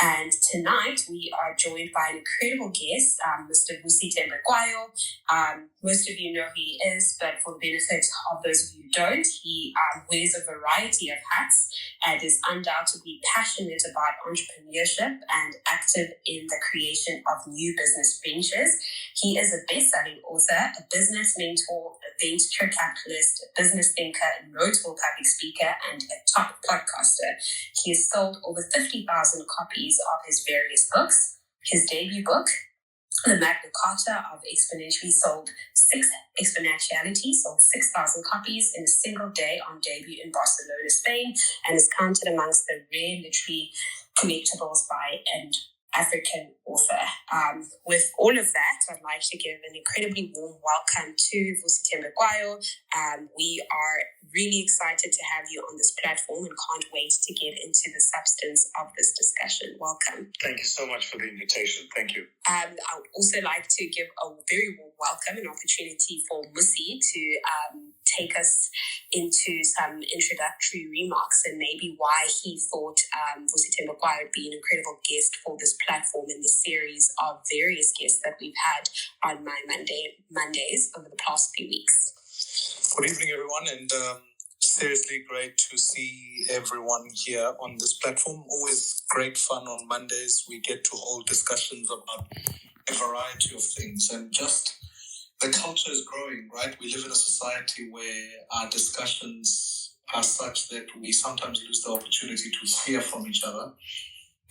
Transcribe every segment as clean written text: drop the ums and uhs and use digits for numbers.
And tonight we are joined by an incredible guest, Mr. Vusi Thembekwayo. Most of you know who he is, but for the benefit of those of you who don't, he wears a variety of hats and is undoubtedly passionate about entrepreneurship and active in the creation of new business ventures. He is a best-selling author, a business mentor, a venture capitalist, a business thinker, a notable public speaker, and a top podcaster. He has sold over 50,000 copies of his various books. His debut book, The Magna Carta of Exponentiality, sold 6,000 copies in a single day on debut in Barcelona, Spain, and is counted amongst the rare literary collectibles by an African author. With all of that, I'd like to give an incredibly warm welcome to Vusi Thembekwayo. We are really excited to have you on this platform and can't wait to get into the substance of this discussion. Welcome. Thank you so much for the invitation. Thank you. I would also like to give a very warm welcome and opportunity for Mmusi to take us into some introductory remarks and maybe why he thought Vusi Thembekwayo would be an incredible guest for this platform in the series of various guests that we've had on my Mondays over the past few weeks. Good evening, everyone, and seriously great to see everyone here on this platform. Always great fun on Mondays. We get to hold discussions about a variety of things, and just the culture is growing, right? We live in a society where our discussions are such that we sometimes lose the opportunity to hear from each other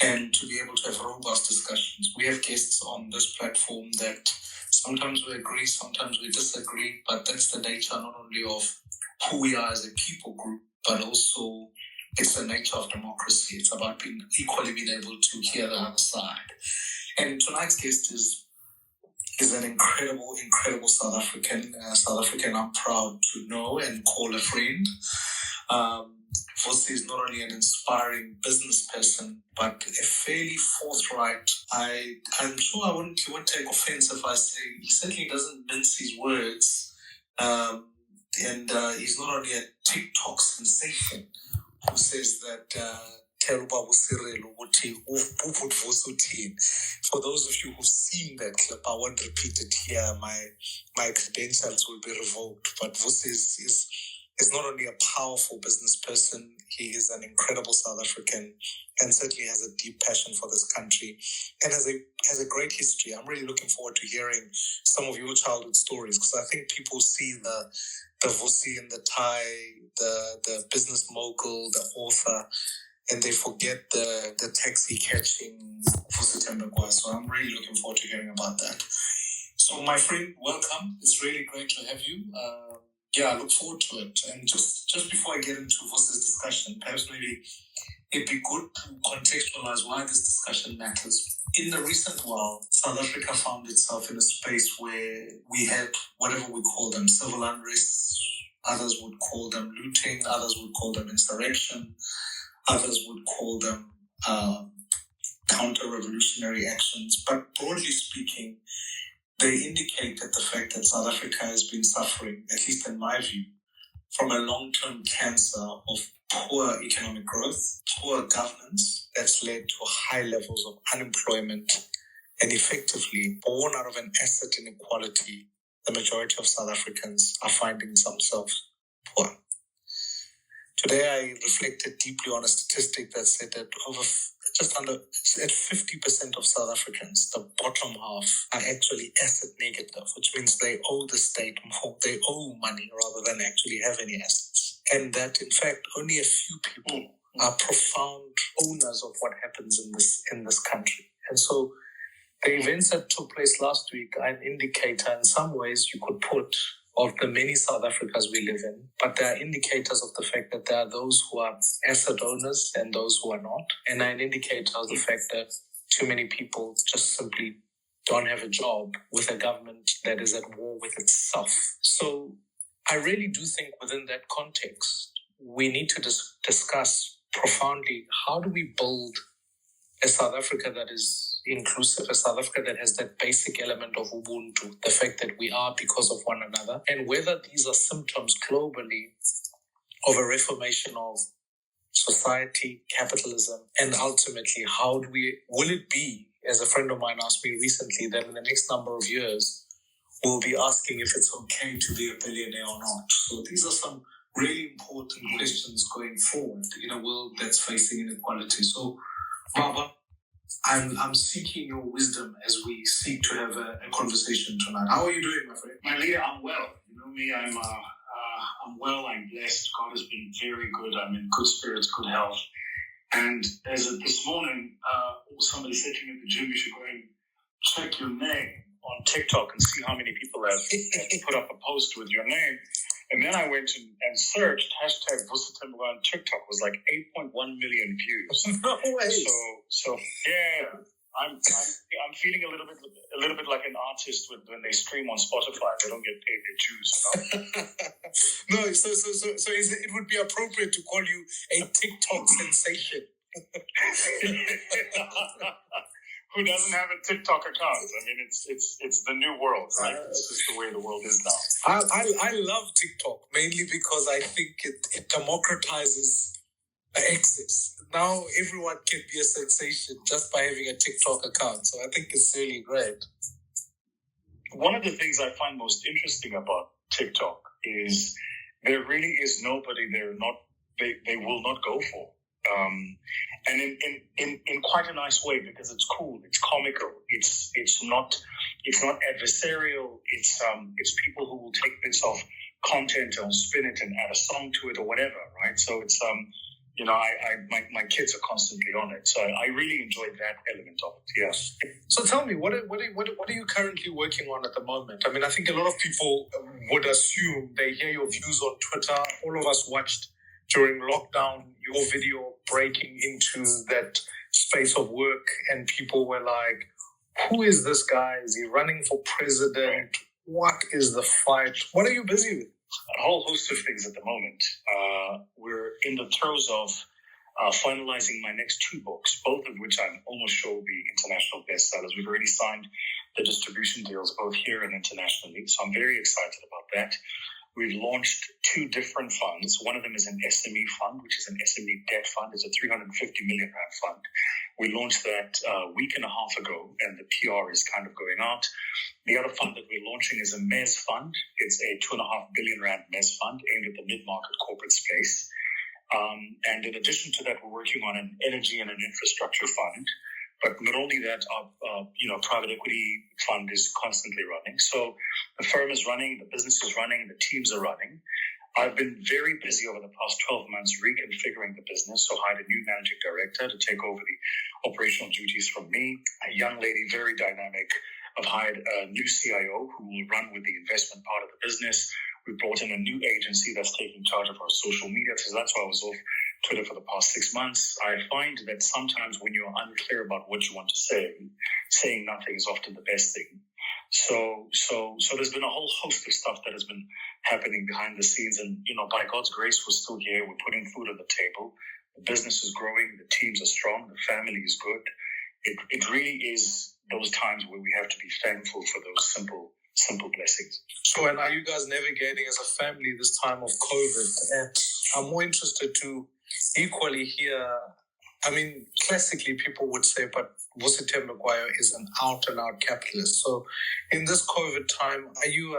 and to be able to have robust discussions. We have guests on this platform that sometimes we agree, sometimes we disagree, but that's the nature not only of who we are as a people group, but also it's the nature of democracy. It's about being able to hear the other side. And tonight's guest is an incredible South African I'm proud to know and call a friend. Vusi is not only an inspiring business person, but a fairly forthright. I'm sure he won't take offense if I say he certainly doesn't mince his words. And he's not only a TikTok sensation who says that for those of you who've seen that clip, I won't repeat it here. My credentials will be revoked. But Vusi is not only a powerful business person, he is an incredible South African and certainly has a deep passion for this country and has a great history. I'm really looking forward to hearing some of your childhood stories, because I think people see the Vusi in the tie, the business mogul, the author, and they forget the taxi catching Vusi Thembekwayo. So I'm really looking forward to hearing about that. So my friend, welcome. It's really great to have you. I look forward to it. And just before I get into Vusi's discussion, perhaps maybe it'd be good to contextualize why this discussion matters. In the recent while, South Africa found itself in a space where we had whatever we call them, civil unrest. Others would call them looting. Others would call them insurrection. Others would call them counter-revolutionary actions. But broadly speaking, they indicate that the fact that South Africa has been suffering, at least in my view, from a long-term cancer of poor economic growth, poor governance that's led to high levels of unemployment, and effectively, born out of an asset inequality, the majority of South Africans are finding themselves poor. Today, I reflected deeply on a statistic that said that at 50% of South Africans, the bottom half, are actually asset negative, which means they owe the state more. They owe money rather than actually have any assets. And that, in fact, only a few people are profound owners of what happens in this country. And so the events that took place last week are an indicator in some ways you could put of the many South Africas we live in, but they are indicators of the fact that there are those who are asset owners and those who are not, and are an indicator of the fact that too many people just simply don't have a job with a government that is at war with itself. So I really do think within that context, we need to discuss profoundly, how do we build a South Africa that is inclusive, a South Africa that has that basic element of Ubuntu, the fact that we are because of one another, and whether these are symptoms globally of a reformation of society, capitalism, and ultimately will it be, as a friend of mine asked me recently, that in the next number of years, we'll be asking if it's okay to be a billionaire or not. So these are some really important questions going forward in a world that's facing inequality. So, Baba, I'm seeking your wisdom as we seek to have a conversation tonight. How are you doing, my friend? My leader, I'm well. You know me, I'm well, I'm blessed. God has been very good. I'm in good spirits, good health. And as of this morning, somebody said to me at the gym, you should go and check your name on TikTok and see how many people have put up a post with your name. And then I went and searched hashtag Vusi Thembekwayo on TikTok. It was like 8.1 million views. No way. So yeah, I'm feeling a little bit like an artist when they stream on Spotify. They don't get paid their dues. You know? No, so it would be appropriate to call you a TikTok sensation. Who doesn't have a TikTok account? I mean, it's the new world, right? It's just the way the world is now. I love TikTok mainly because I think it democratizes access. Now everyone can be a sensation just by having a TikTok account. So I think it's really great. One of the things I find most interesting about TikTok is there really is nobody they will not go for. And in quite a nice way, because it's cool, it's comical, it's not adversarial, it's people who will take bits of content and spin it and add a song to it or whatever, right? So it's my kids are constantly on it, so I really enjoyed that element of it. Yes. So tell me, what are you currently working on at the moment? I mean, I think a lot of people would assume they hear your views on Twitter. All of us watched during lockdown your video breaking into that space of work, and people were like, who is this guy? Is he running for president? What is the fight? What are you busy with? A whole host of things at the moment. We're in the throes of finalizing my next 2 books, both of which I'm almost sure will be international bestsellers. We've already signed the distribution deals both here and internationally, so I'm very excited about that. We've launched 2 different funds. One of them is an SME fund, which is an SME debt fund. It's a 350 million rand fund. We launched that a week and a half ago, and the PR is kind of going out. The other fund that we're launching is a MES fund. It's a 2.5 billion rand MES fund aimed at the mid-market corporate space. And in addition to that, we're working on an energy and an infrastructure fund. But not only that, our private equity fund is constantly running. So the firm is running, the business is running, the teams are running. I've been very busy over the past 12 months reconfiguring the business. So hired a new managing director to take over the operational duties from me. A young lady, very dynamic. I've hired a new CIO who will run with the investment part of the business. We brought in a new agency that's taking charge of our social media. So that's why I was off Twitter for the past 6 months. I find that sometimes when you're unclear about what you want to say, saying nothing is often the best thing. So there's been a whole host of stuff that has been happening behind the scenes. And, by God's grace, we're still here. We're putting food on the table. The business is growing. The teams are strong. The family is good. It really is those times where we have to be thankful for those simple blessings. So, and are you guys navigating as a family this time of COVID? And I'm more interested to equally hear, I mean, classically people would say, but Vusi Thembekwayo is an out-and-out capitalist. So in this COVID time, are you,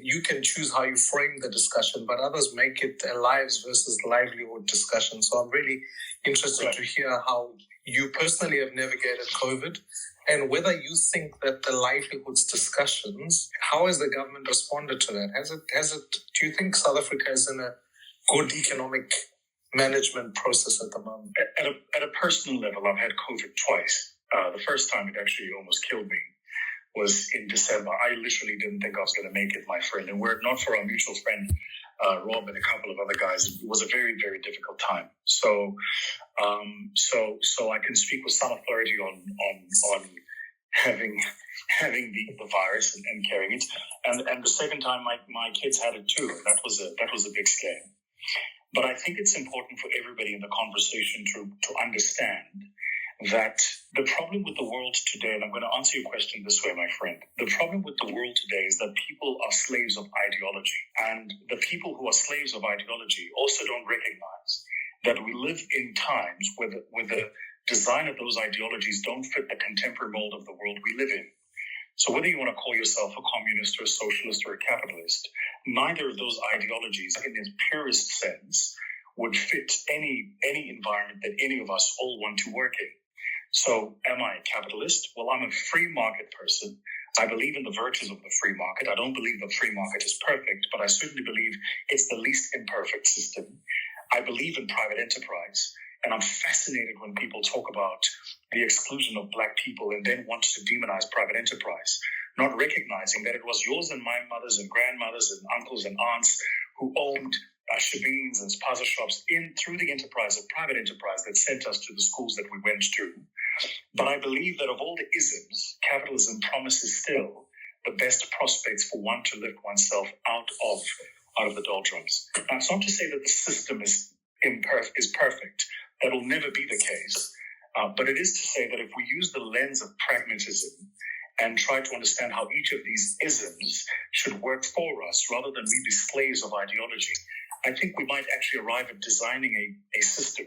you can choose how you frame the discussion, but others make it a lives versus livelihood discussion. So I'm really interested to hear how you personally have navigated COVID and whether you think that the livelihoods discussions, how has the government responded to that? Do you think South Africa is in a good economic management process at the moment? At a personal level, I've had COVID twice. The first time it actually almost killed me was in December. I literally didn't think I was going to make it, my friend. And were it not for our mutual friend, Rob, and a couple of other guys, it was a very, very difficult time. So I can speak with some authority on having the virus and carrying it. And the second time, my kids had it too. And that was a big scare. But I think it's important for everybody in the conversation to understand that the problem with the world today, and I'm going to answer your question this way, my friend. The problem with the world today is that people are slaves of ideology. And the people who are slaves of ideology also don't recognize that we live in times where the design of those ideologies don't fit the contemporary mold of the world we live in. So whether you want to call yourself a communist or a socialist or a capitalist, neither of those ideologies, in its purest sense, would fit any environment that any of us all want to work in. So am I a capitalist? Well, I'm a free market person. I believe in the virtues of the free market. I don't believe the free market is perfect, but I certainly believe it's the least imperfect system. I believe in private enterprise, and I'm fascinated when people talk about the exclusion of Black people and then want to demonize private enterprise, not recognizing that it was yours and my mothers and grandmothers and uncles and aunts who owned shebeens and spaza shops through the enterprise of private enterprise that sent us to the schools that we went to. But I believe that of all the isms, capitalism promises still the best prospects for one to lift oneself out of the doldrums. Now, it's not to say that the system is perfect. That will never be the case. But it is to say that if we use the lens of pragmatism and try to understand how each of these isms should work for us rather than we be slaves of ideology, I think we might actually arrive at designing a system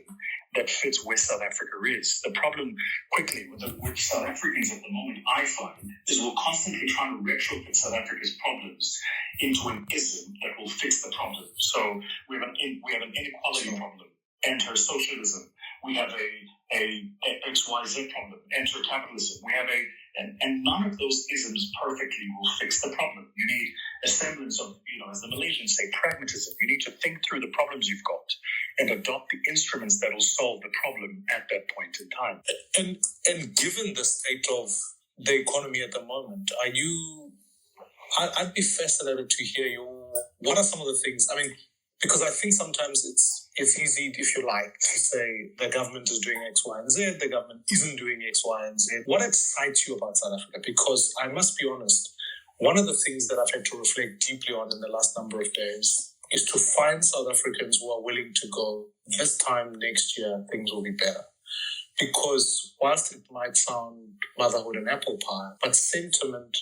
that fits where South Africa is. The problem quickly with South Africans at the moment, I find, is we're constantly trying to retrofit South Africa's problems into an ism that will fix the problem. So we have an inequality problem. Enter socialism. We have a XYZ problem. Enter capitalism. We have and none of those isms perfectly will fix the problem. You need a semblance of, as the Malaysians say, pragmatism. You need to think through the problems you've got and adopt the instruments that will solve the problem at that point in time. And given the state of the economy at the moment, I'd be fascinated to hear what are some of the things, because I think sometimes it's easy, if you like, to say the government is doing X, Y, and Z, the government isn't doing X, Y, and Z. What excites you about South Africa? Because I must be honest, one of the things that I've had to reflect deeply on in the last number of days is to find South Africans who are willing to go, this time next year, things will be better. Because whilst it might sound motherhood and apple pie, but sentiment,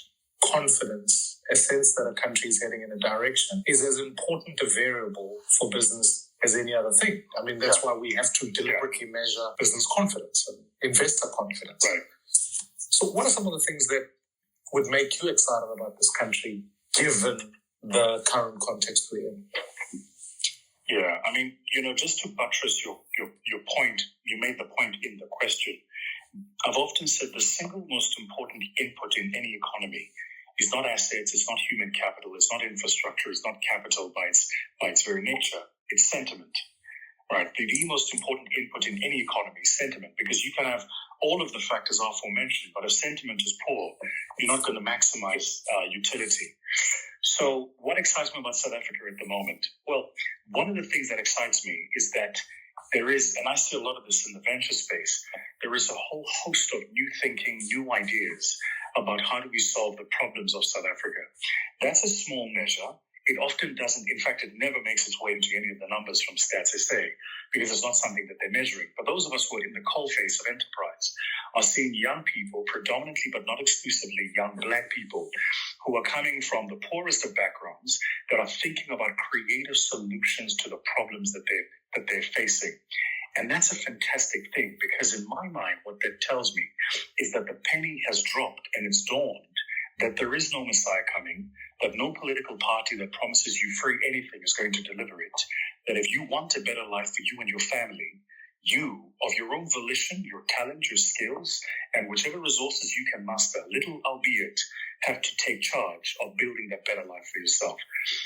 confidence, a sense that a country is heading in a direction is as important a variable for business as any other thing. That's why we have to deliberately measure business confidence and investor confidence. Right. So what are some of the things that would make you excited about this country, given the current context we're in? Yeah, just to buttress your point, you made the point in the question. I've often said the single most important input in any economy is not assets, it's not human capital, it's not infrastructure, it's not capital by its very nature. It's sentiment, right? The most important input in any economy is sentiment, because you can have all of the factors aforementioned, but if sentiment is poor, you're not going to maximize utility. So what excites me about South Africa at the moment? Well, one of the things that excites me is that there is, and I see a lot of this in the venture space, there is a whole host of new thinking, new ideas about how do we solve the problems of South Africa. That's a small measure. It often doesn't, in fact, it never makes its way into any of the numbers from Stats SA because it's not something that they're measuring. But those of us who are in the coalface of enterprise are seeing young people, predominantly but not exclusively young Black people, who are coming from the poorest of backgrounds that are thinking about creative solutions to the problems that they're facing. And that's a fantastic thing, because in my mind, what that tells me is that the penny has dropped and it's dawned that there is no Messiah coming, that no political party that promises you free anything is going to deliver it, that if you want a better life for you and your family, you, of your own volition, your talent, your skills, and whichever resources you can muster, little albeit, have to take charge of building that better life for yourself.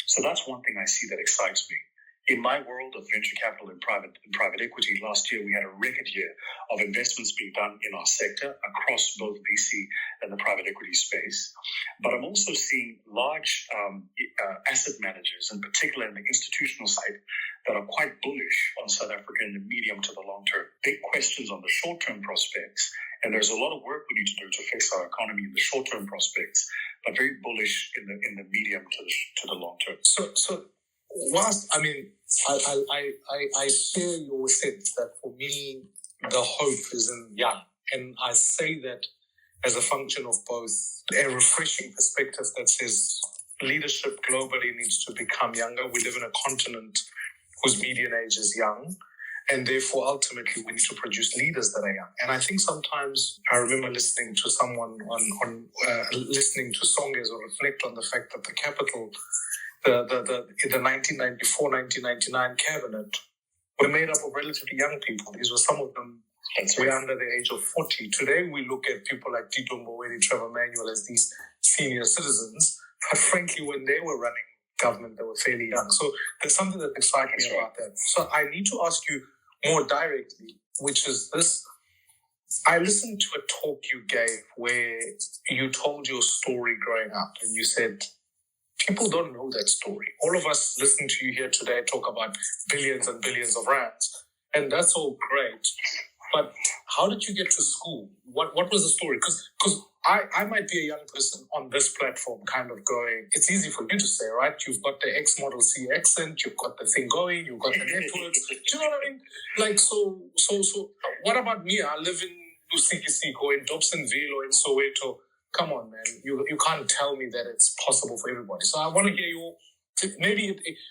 So that's one thing I see that excites me. In my world of venture capital and private equity, last year we had a record year of investments being done in our sector across both VC and the private equity space. But I'm also seeing large asset managers, in particular in the institutional side, that are quite bullish on South Africa in the medium to the long term. Big questions on the short-term prospects, and there's a lot of work we need to do to fix our economy in the short-term prospects, but very bullish in the medium to the long term. So. Whilst, I share your sense that for me, the hope is in young. And I say that as a function of both a refreshing perspective that says leadership globally needs to become younger. We live in a continent whose median age is young. And therefore, ultimately, we need to produce leaders that are young. And I think sometimes I remember listening to someone listening to Songes or reflect on the fact that the capital, in the 1994-1999 cabinet, were made up of relatively young people. These were some of them were under the age of 40. Today, we look at people like Tito Mboweni, Trevor Manuel as these senior citizens. But frankly, when they were running government, they were fairly young. So there's something that excites me about that. So I need to ask you more directly, which is this. I listened to a talk you gave where you told your story growing up, and you said, people don't know that story. All of us listening to you here today talk about billions and billions of rands, and that's all great. But how did you get to school? What was the story? Because I might be a young person on this platform kind of going, it's easy for you to say, right? You've got the X Model C accent, you've got the thing going, you've got the networks. Do you know what I mean? Like, so what about me? I live in Lusikisiko, in Dobsonville, or in Soweto. Come on, man. You can't tell me that it's possible for everybody. So I want to hear you.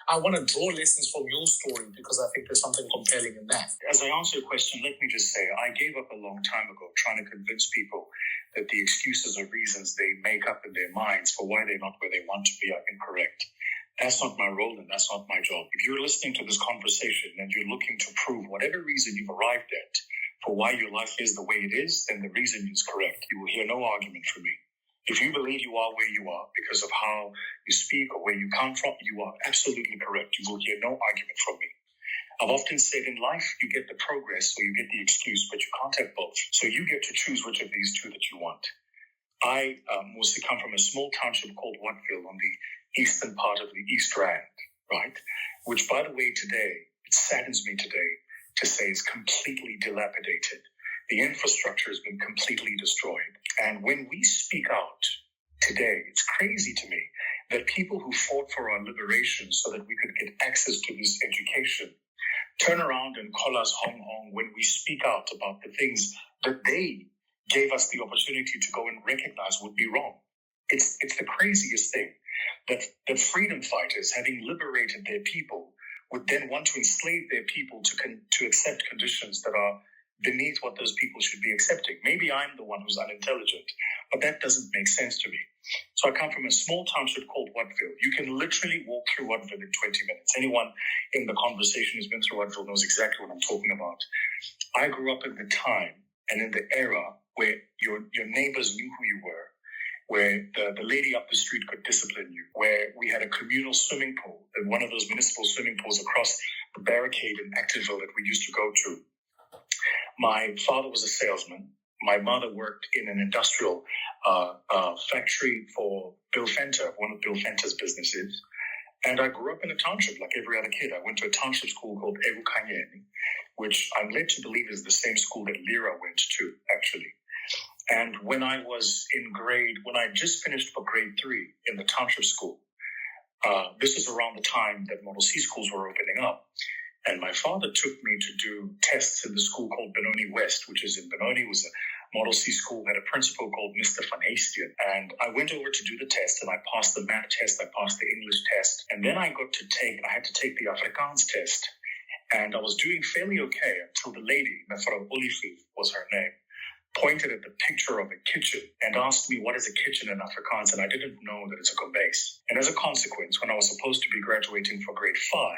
I want to draw lessons from your story because I think there's something compelling in that. As I answer your question, let me just say, I gave up a long time ago trying to convince people that the excuses or reasons they make up in their minds for why they're not where they want to be are incorrect. That's not my role and that's not my job. If you're listening to this conversation and you're looking to prove whatever reason you've arrived at for why your life is the way it is, then the reason is correct. You will hear no argument from me. If you believe you are where you are because of how you speak or where you come from, you are absolutely correct. You will hear no argument from me. I've often said in life, you get the progress or you get the excuse, but you can't have both. So you get to choose which of these two that you want. I mostly come from a small township called Wattville on the eastern part of the East Rand, right? Which, by the way, today, it saddens me today to say is completely dilapidated. The infrastructure has been completely destroyed. And when we speak out today, it's crazy to me that people who fought for our liberation so that we could get access to this education turn around and call us hong hong when we speak out about the things that they gave us the opportunity to go and recognize would be wrong. It's the craziest thing that freedom fighters, having liberated their people, would then want to enslave their people to accept conditions that are beneath what those people should be accepting. Maybe I'm the one who's unintelligent, but that doesn't make sense to me. So I come from a small township called Wattville. You can literally walk through Wattville in 20 minutes. Anyone in the conversation who's been through Wattville knows exactly what I'm talking about. I grew up in the time and in the era where your neighbors knew who you were, where the lady up the street could discipline you, where we had a communal swimming pool, and one of those municipal swimming pools across the barricade in Actonville that we used to go to. My father was a salesman. My mother worked in an industrial factory for Bill Fenter, one of Bill Fenter's businesses. And I grew up in a township like every other kid. I went to a township school called Evukanyeni, which I'm led to believe is the same school that Lyra went to, actually. And when I just finished for grade 3 in the township school, this is around the time that Model C schools were opening up. And my father took me to do tests in the school called Benoni West, which is in Benoni. It was a Model C school, had a principal called Mr. Van Hastian. And I went over to do the test, and I passed the math test, I passed the English test. And then I had to take the Afrikaans test. And I was doing fairly okay until the lady, Mevrouw Olivier was her name, pointed at the picture of a kitchen and asked me, what is a kitchen in Afrikaans? And I didn't know that it's a kombuis. And as a consequence, when I was supposed to be graduating for grade 5,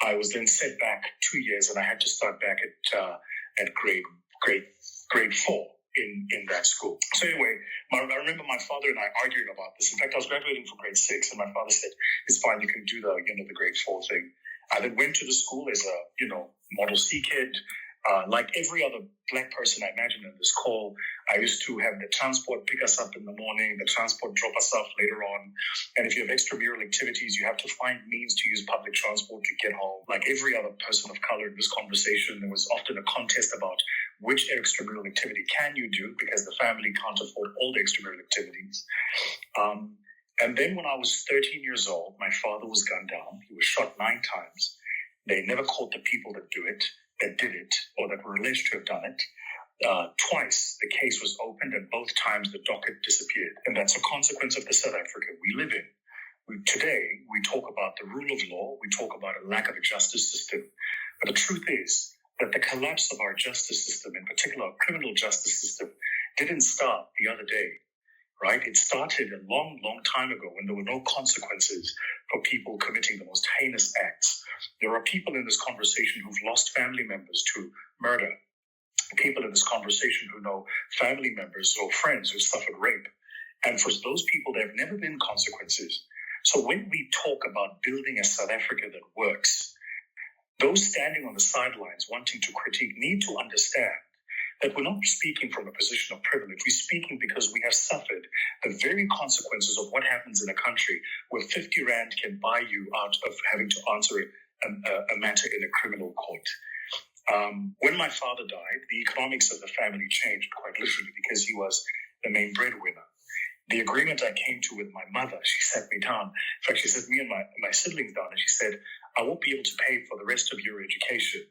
I was then set back 2 years, and I had to start back at grade 4 in that school. So anyway, I remember my father and I arguing about this. In fact, I was graduating for grade 6, and my father said, "It's fine, you can do the grade 4 thing." I then went to the school as a Model C kid. Like every other black person I imagine in this call, I used to have the transport pick us up in the morning, the transport drop us off later on. And if you have extramural activities, you have to find means to use public transport to get home. Like every other person of color in this conversation, there was often a contest about which extramural activity can you do because the family can't afford all the extramural activities. And then when I was 13 years old, my father was gunned down. He was shot 9 times. They never caught the people that did it, or that were alleged to have done it. Twice the case was opened, and both times the docket disappeared. And that's a consequence of the South Africa we live in. Today, we talk about the rule of law. We talk about a lack of a justice system. But the truth is that the collapse of our justice system, in particular our criminal justice system, didn't start the other day, right? It started a long, long time ago when there were no consequences for people committing the most heinous acts. There are people in this conversation who've lost family members to murder. People in this conversation who know family members or friends who suffered rape. And for those people, there have never been consequences. So when we talk about building a South Africa that works, those standing on the sidelines wanting to critique need to understand that we're not speaking from a position of privilege. We're speaking because we have suffered the very consequences of what happens in a country where 50 Rand can buy you out of having to answer a matter in a criminal court. When my father died, the economics of the family changed quite literally because he was the main breadwinner. The agreement I came to with my mother, she sat me down. In fact, she sat me and my siblings down, and she said, I won't be able to pay for the rest of your education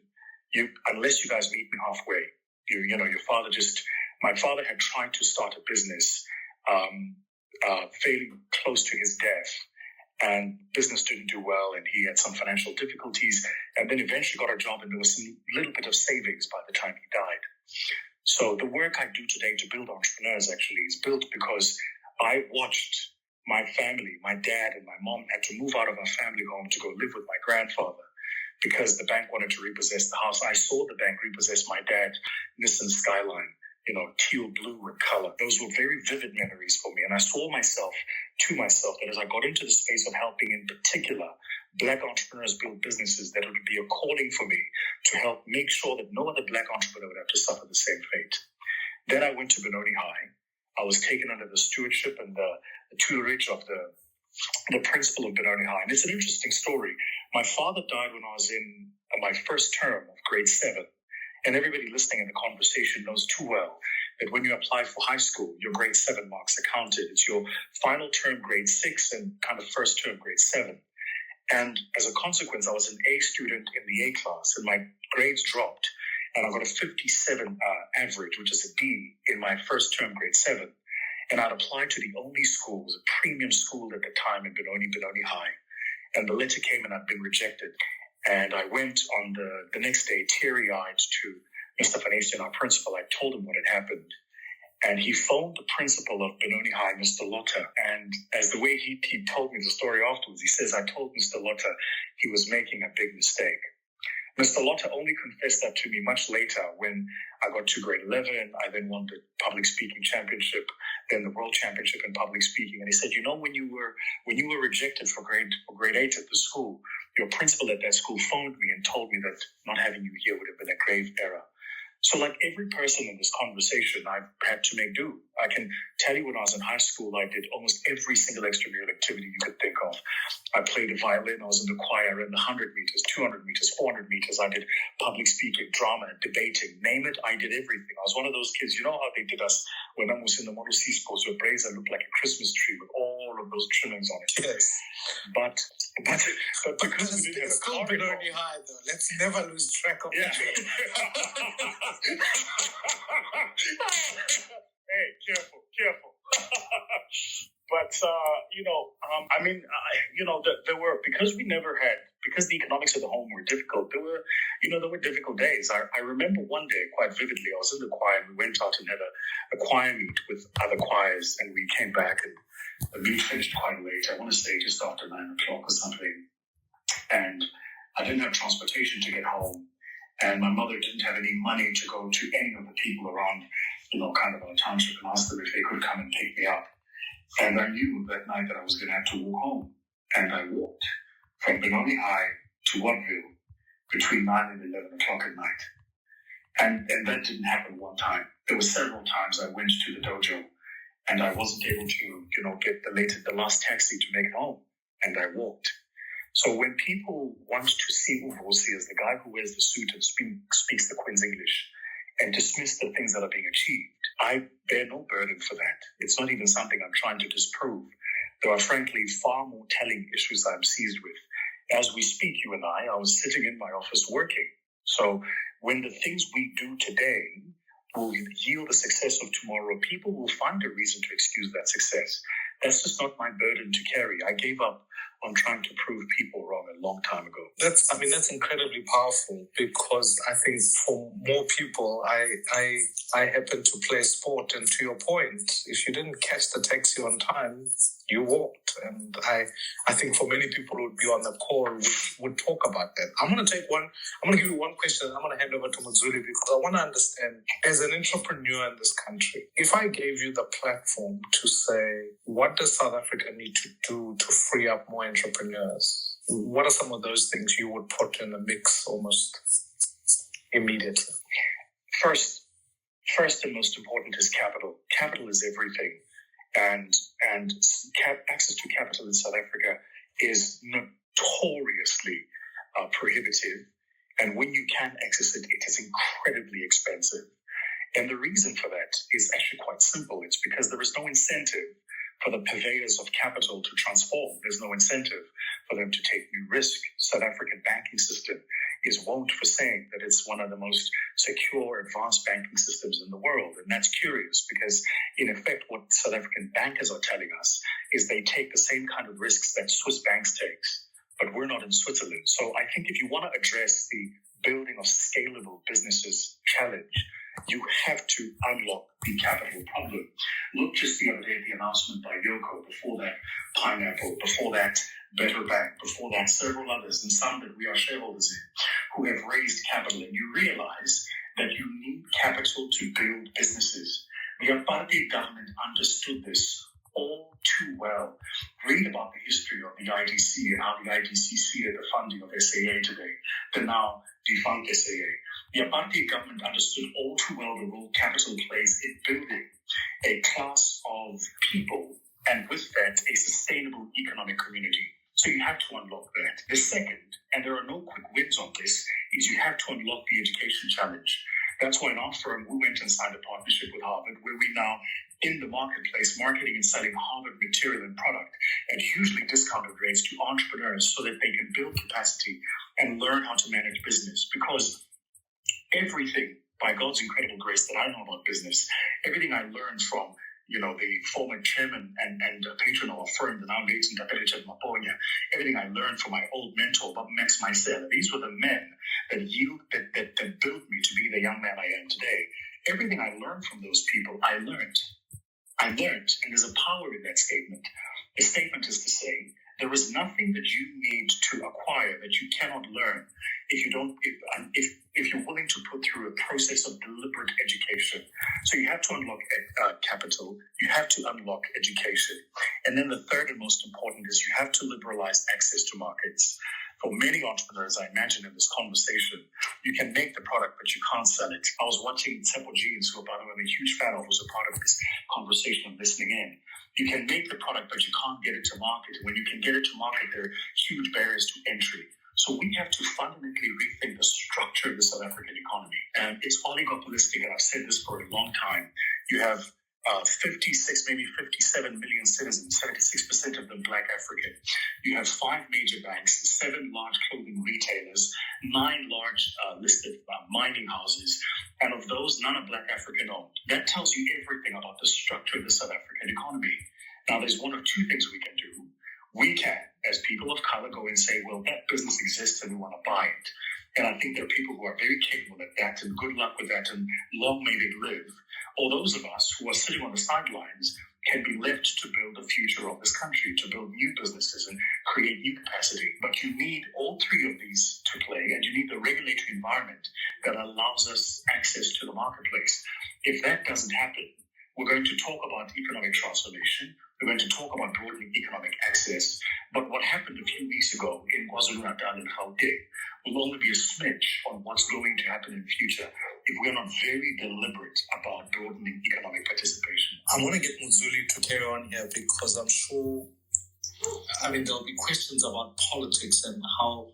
unless you guys meet me halfway. My father had tried to start a business, failing close to his death. And business didn't do well, and he had some financial difficulties, and then eventually got a job, and there was some little bit of savings by the time he died. So the work I do today to build entrepreneurs actually is built because I watched my family, my dad and my mom had to move out of our family home to go live with my grandfather because the bank wanted to repossess the house. I saw the bank repossess my dad's Nissan Skyline, teal blue in color. Those were very vivid memories for me. And I saw myself that as I got into the space of helping, in particular, Black entrepreneurs build businesses, that it would be a calling for me to help make sure that no other Black entrepreneur would have to suffer the same fate. Then I went to Benoni High. I was taken under the stewardship and the tutelage of the principal of Benoni High. And it's an interesting story. My father died when I was in my first term of grade 7. And everybody listening in the conversation knows too well that when you apply for high school, your grade 7 marks are counted. It's your final term, grade 6, and kind of first term, grade 7. And as a consequence, I was an A student in the A class, and my grades dropped. And I got a 57 average, which is a D, in my first term, grade 7. And I'd applied to the only school, it was a premium school at the time in Benoni High. And the letter came and I'd been rejected. And I went on the next day, teary-eyed, to Mr. Vanestian, our principal. I told him what had happened. And he phoned the principal of Benoni High, Mr. Lotta. And as the way he told me the story afterwards, he says, I told Mr. Lotta he was making a big mistake. Mr. Lotta only confessed that to me much later when I got to grade 11. I then won the public speaking championship, then the world championship in public speaking. And he said, when you were rejected for grade 8 at the school, your principal at that school phoned me and told me that not having you here would have been a grave error. So like every person in this conversation, I've had to make do. I can tell you when I was in high school, I did almost every single extramural activity you could think of. I played the violin, I was in the choir, in the 100 meters, 200 meters, 400 meters. I did public speaking, drama, debating, name it, I did everything. I was one of those kids, you know how they did us when I was in the Model C sports where Brazen looked like a Christmas tree with all of those trimmings on it. Yes. But because we didn't have a still car Benoni High, though. Let's never lose track of yeah. it. Hey, careful. But, because the economics of the home were difficult, there were difficult days. I remember one day quite vividly, I was in the choir and we went out and had a choir meet with other choirs, and we came back and the meet finished quite late. I want to say just after 9 o'clock or something. And I didn't have transportation to get home. And my mother didn't have any money to go to any of the people around, kind of our township and ask them if they could come and pick me up. And I knew that night that I was going to have to walk home. And I walked from Benoni High to Wattville between 9 and 11 o'clock at night. And that didn't happen one time. There were several times I went to the dojo and I wasn't able to, get the last taxi to make it home. And I walked. So when people want to see Vusi as the guy who wears the suit and speaks the Queen's English and dismiss the things that are being achieved, I bear no burden for that. It's not even something I'm trying to disprove. There are frankly far more telling issues I'm seized with. As we speak, you and I was sitting in my office working. So when the things we do today will yield the success of tomorrow, people will find a reason to excuse that success. That's just not my burden to carry. I gave up on trying to prove people wrong a long time ago. That's incredibly powerful, because I think for more people, I happen to play sport, and to your point, if you didn't catch the taxi on time, you walked. And I think for many people who would be on the call would talk about that. I'm going to give you one question, and I'm going to hand over to Muzuli, because I want to understand, as an entrepreneur in this country, if I gave you the platform to say, what does South Africa need to do to free up more entrepreneurs? What are some of those things you would put in the mix almost immediately? First and most important is capital. Capital is everything. And access to capital in South Africa is notoriously prohibitive. And when you can access it, it is incredibly expensive. And the reason for that is actually quite simple. It's because there is no incentive for the purveyors of capital to transform. There's no incentive for them to take new risk. South African banking system is wont for saying that it's one of the most secure, advanced banking systems in the world. And that's curious, because in effect, what South African bankers are telling us is they take the same kind of risks that Swiss banks take, but we're not in Switzerland. So I think if you want to address the building of scalable businesses challenge, you have to unlock the capital problem. Look just the other day at the announcement by Yoko, before that Pineapple, before that Better Bank, before that several others, and some that we are shareholders in, who have raised capital. And you realize that you need capital to build businesses. The apartheid government understood this all too well. Read about the history of the IDC and how the IDC seeded the funding of SAA today, the now defunct SAA. The apartheid government understood all too well the role capital plays in building a class of people, and with that, a sustainable economic community. So you have to unlock that. The second, and there are no quick wins on this, is you have to unlock the education challenge. That's why in our firm, we went and signed a partnership with Harvard, where we now, in the marketplace, marketing and selling Harvard material and product at hugely discounted rates to entrepreneurs so that they can build capacity and learn how to manage business. Because everything, by God's incredible grace, that I know about business, everything I learned from the former chairman and patron of our firm, the now late Ndapelechef Maponya, everything I learned from my old mentor, Bob Max Mycel. These were the men that built me to be the young man I am today. Everything I learned from those people, I learned. And there's a power in that statement. The statement is to say, there is nothing that you need to acquire that you cannot learn if you're willing to put through a process of deliberate education. So you have to unlock capital, you have to unlock education. And then the third and most important is you have to liberalize access to markets. For many entrepreneurs, I imagine in this conversation, you can make the product, but you can't sell it. I was watching Tsepo Jeans, who I'm a huge fan of, was a part of this conversation and listening in. You can make the product, but you can't get it to market. When you can get it to market, there are huge barriers to entry. So we have to fundamentally rethink the structure of the South African economy. And it's oligopolistic, and I've said this for a long time. You have 56, maybe 57 million citizens, 76% of them Black African. You have 5 major banks, 7 large clothing retailers, 9 large listed mining houses, and of those, none are Black African owned. That tells you everything about the structure of the South African economy. Now, there's one of two things we can do. We can, as people of color, go and say, well, that business exists and we want to buy it. And I think there are people who are very capable at that, and good luck with that, and long may they live. Or those of us who are sitting on the sidelines can be left to build the future of this country, to build new businesses and create new capacity. But you need all 3 of these to play, and you need the regulatory environment that allows us access to the marketplace. If that doesn't happen, we're going to talk about economic transformation. We're going to talk about broadening economic access. But what happened a few weeks ago in KwaZulu-Natal and Gauteng will only be a smidge on what's going to happen in the future if we're not very deliberate about broadening economic participation. I want to get Muzuli to carry on here, because I'm sure, there'll be questions about politics and how,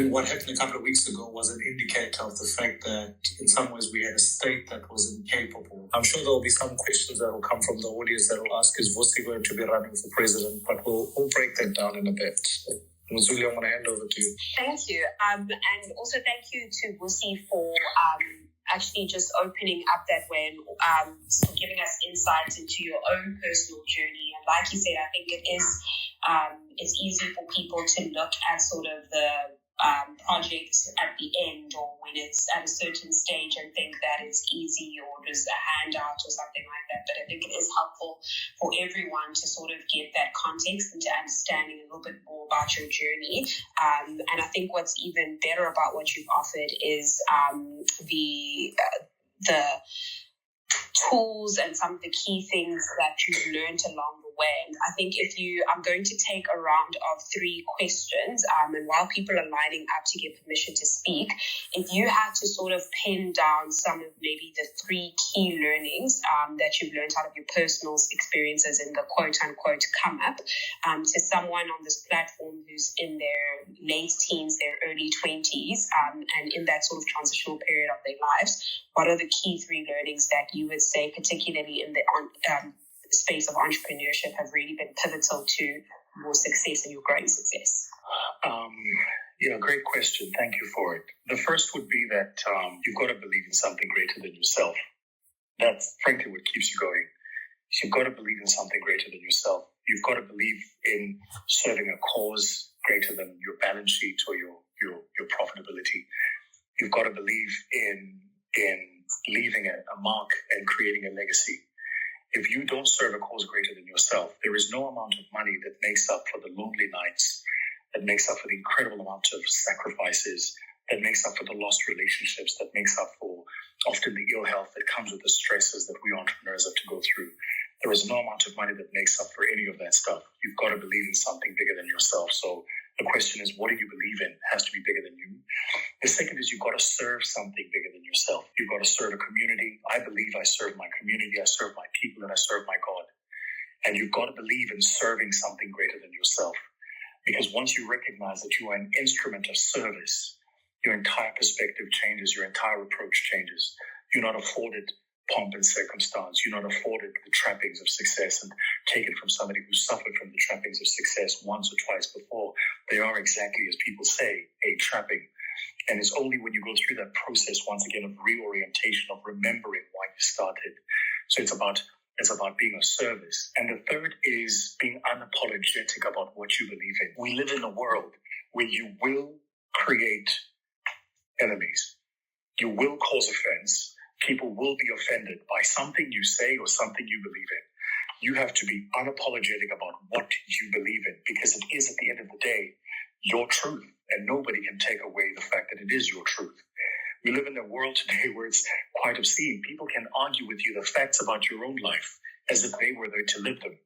what happened a couple of weeks ago was an indicator of the fact that in some ways we had a state that was incapable. I'm sure there'll be some questions that will come from the audience that will ask, is Vusi going to be running for president? But we'll break that down in a bit. Muzuli, I'm going to hand over to you. Thank you. And also thank you to Vusi for actually just opening up that way and so giving us insights into your own personal journey. And like you said, I think it is it's easy for people to look at sort of the project at the end or when it's at a certain stage and think that it's easy or there's a handout or something like that. But I think it is helpful for everyone to sort of get that context and to understanding a little bit more about your journey. And I think what's even better about what you've offered is the tools and some of the key things that you've learned along the way. And I think I'm going to take a round of 3 questions, and while people are lining up to get permission to speak, if you had to sort of pin down some of maybe the 3 key learnings that you've learned out of your personal experiences in the quote-unquote come up to someone on this platform who's in their late teens, their early 20s, and in that sort of transitional period of their lives, what are the key 3 learnings that you would say, particularly in the space of entrepreneurship, have really been pivotal to your success and your growing success? Great question. Thank you for it. The first would be that you've got to believe in something greater than yourself. That's frankly what keeps you going. You've got to believe in something greater than yourself. You've got to believe in serving a cause greater than your balance sheet or your profitability. You've got to believe in leaving a mark and creating a legacy. If you don't serve a cause greater than yourself, there is no amount of money that makes up for the lonely nights, that makes up for the incredible amount of sacrifices, that makes up for the lost relationships, that makes up for often the ill health that comes with the stresses that we entrepreneurs have to go through. There is no amount of money that makes up for any of that stuff. You've got to believe in something bigger than yourself. So the question is, what do you believe in? It has to be bigger than you. The second is you've got to serve something bigger than yourself. You've got to serve a community. I believe I serve my community, I serve my people, and I serve my God. And you've got to believe in serving something greater than yourself. Because once you recognize that you are an instrument of service, your entire perspective changes, your entire approach changes. You're not afforded pomp and circumstance. You're not afforded the trappings of success, and take it from somebody who suffered from the trappings of success once or twice before. They are exactly, as people say, a trapping. And it's only when you go through that process, once again, of reorientation, of remembering why you started. So it's about being of service. And the third is being unapologetic about what you believe in. We live in a world where you will create enemies. You will cause offense. People will be offended by something you say or something you believe in. You have to be unapologetic about what you believe in, because it is, at the end of the day, your truth, and nobody can take away the fact that it is your truth. We live in a world today where it's quite obscene. People can argue with you the facts about your own life as if they were there to live them.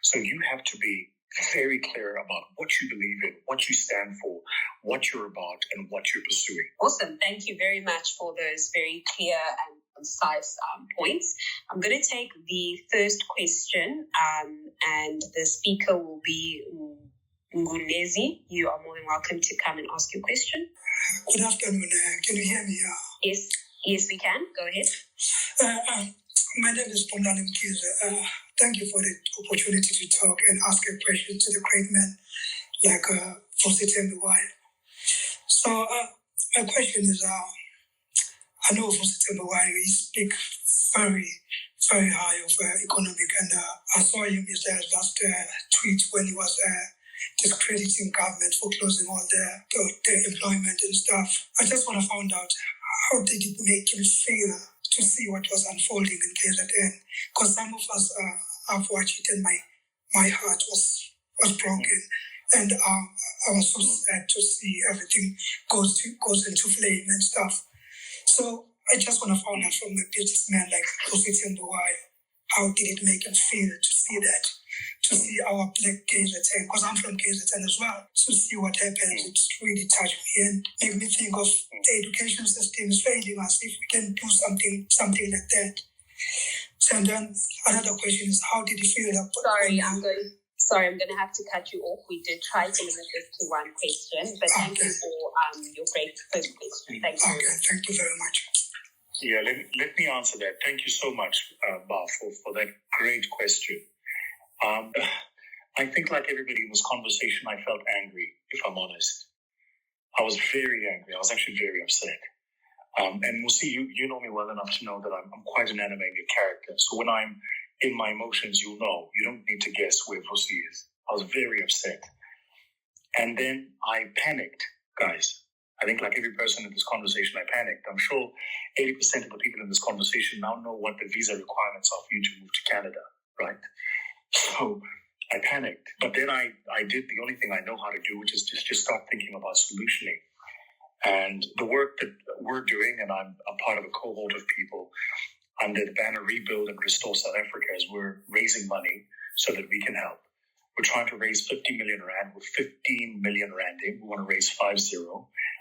So you have to be very clear about what you believe in, what you stand for, what you're about, and what you're pursuing. Awesome. Thank you very much for those very clear and concise points. I'm going to take the first question, and the speaker will be Ngulezi. You are more than welcome to come and ask your question. Good afternoon. Can you hear me? Yes, we can. Go ahead. My name is Pondani Mkize. Thank you for the opportunity to talk and ask a question to the great man like Vusi Thembekwayo. So my question is, I know Vusi Thembekwayo, he speaks very, very high of economic, and I saw him in his last tweet when he was discrediting government for closing all the employment and stuff. I just want to find out, how did it make him feel to see what was unfolding in KZN? Because some of us have watched it, and my heart was broken, and I was so sad to see everything goes into flame and stuff. So I just want to find out from a businessman like Vusi Thembekwayo, how did it make him feel to see that? To see our black KZN, because I'm from KZN as well, to see what happens, it really touched me and made me think of the education system is failing us if we can do something like that. And then another question is, how did you feel about... Sorry, I'm going to have to cut you off. We did try to limit this to one question, but thank you for your great first question. Thank you. Okay, thank you very much. Yeah, let me answer that. Thank you so much, Ba, for that great question. I think, like everybody in this conversation, I felt angry, if I'm honest. I was very angry. I was actually very upset. And Mmusi, you know me well enough to know that I'm quite an animated character. So when I'm in my emotions, you'll know. You don't need to guess where Vusi is. I was very upset. And then I panicked, guys. I think like every person in this conversation, I panicked. I'm sure 80% of the people in this conversation now know what the visa requirements are for you to move to Canada, right? So I panicked. But then I did the only thing I know how to do, which is just start thinking about solutioning. And the work that we're doing, and I'm a part of a cohort of people under the banner Rebuild and Restore South Africa, as we're raising money so that we can help. We're trying to raise 50 million rand. We're 15 million rand in. We want to raise 50.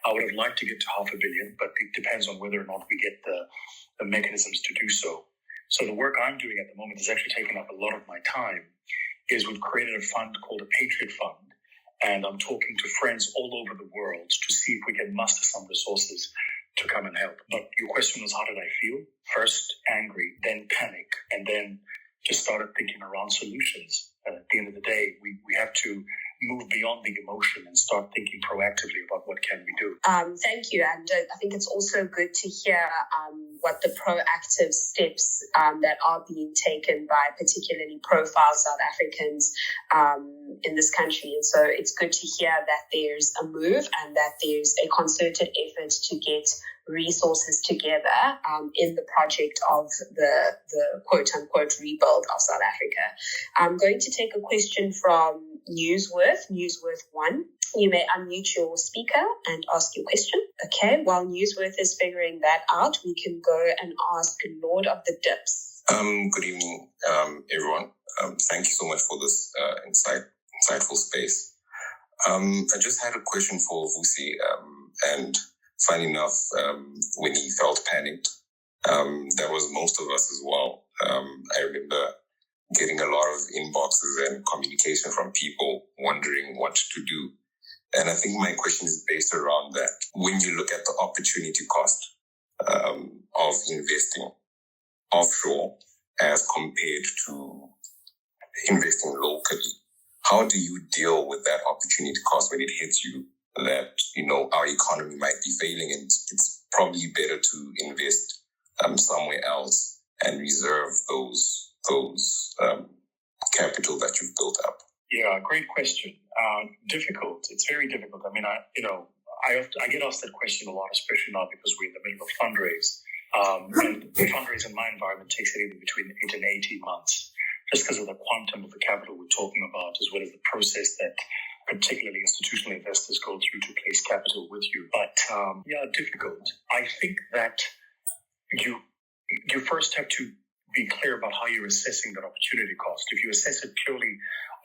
I would have liked to get to 500 million, but it depends on whether or not we get the mechanisms to do so. So the work I'm doing at the moment is actually taking up a lot of my time. Is we've created a fund called a Patriot Fund, and I'm talking to friends all over the world to see if we can muster some resources to come and help. But your question was, how did I feel? First, angry, then panic, and then just started thinking around solutions. And at the end of the day, we have to move beyond the emotion and start thinking proactively about what can we do. Thank you. And I think it's also good to hear what the proactive steps that are being taken by particularly profile South Africans in this country. And so it's good to hear that there's a move and that there's a concerted effort to get resources together in the project of the quote-unquote rebuild of South Africa. I'm going to take a question from Newsworth 1. You may unmute your speaker and ask your question. Okay, while Newsworth is figuring that out, we can go and ask Lord of the Dips. Good evening, everyone. Thank you so much for this insightful space. I just had a question for Vusi, and funny enough, when he felt panicked, that was most of us as well. I remember getting a lot of inboxes and communication from people wondering what to do. And I think my question is based around that. When you look at the opportunity cost of investing offshore as compared to investing locally, how do you deal with that opportunity cost when it hits you that, our economy might be failing and it's probably better to invest somewhere else and reserve those capital that you've built up? Yeah, great question. Difficult. It's very difficult. I mean, I get asked that question a lot, especially now because we're in the middle of fundraise. And the fundraise in my environment takes anything between 8 and 18 months, just because of the quantum of the capital we're talking about, as well as the process that particularly institutional investors go through to place capital with you. But difficult. I think that you first have to be clear about how you're assessing that opportunity cost. If you assess it purely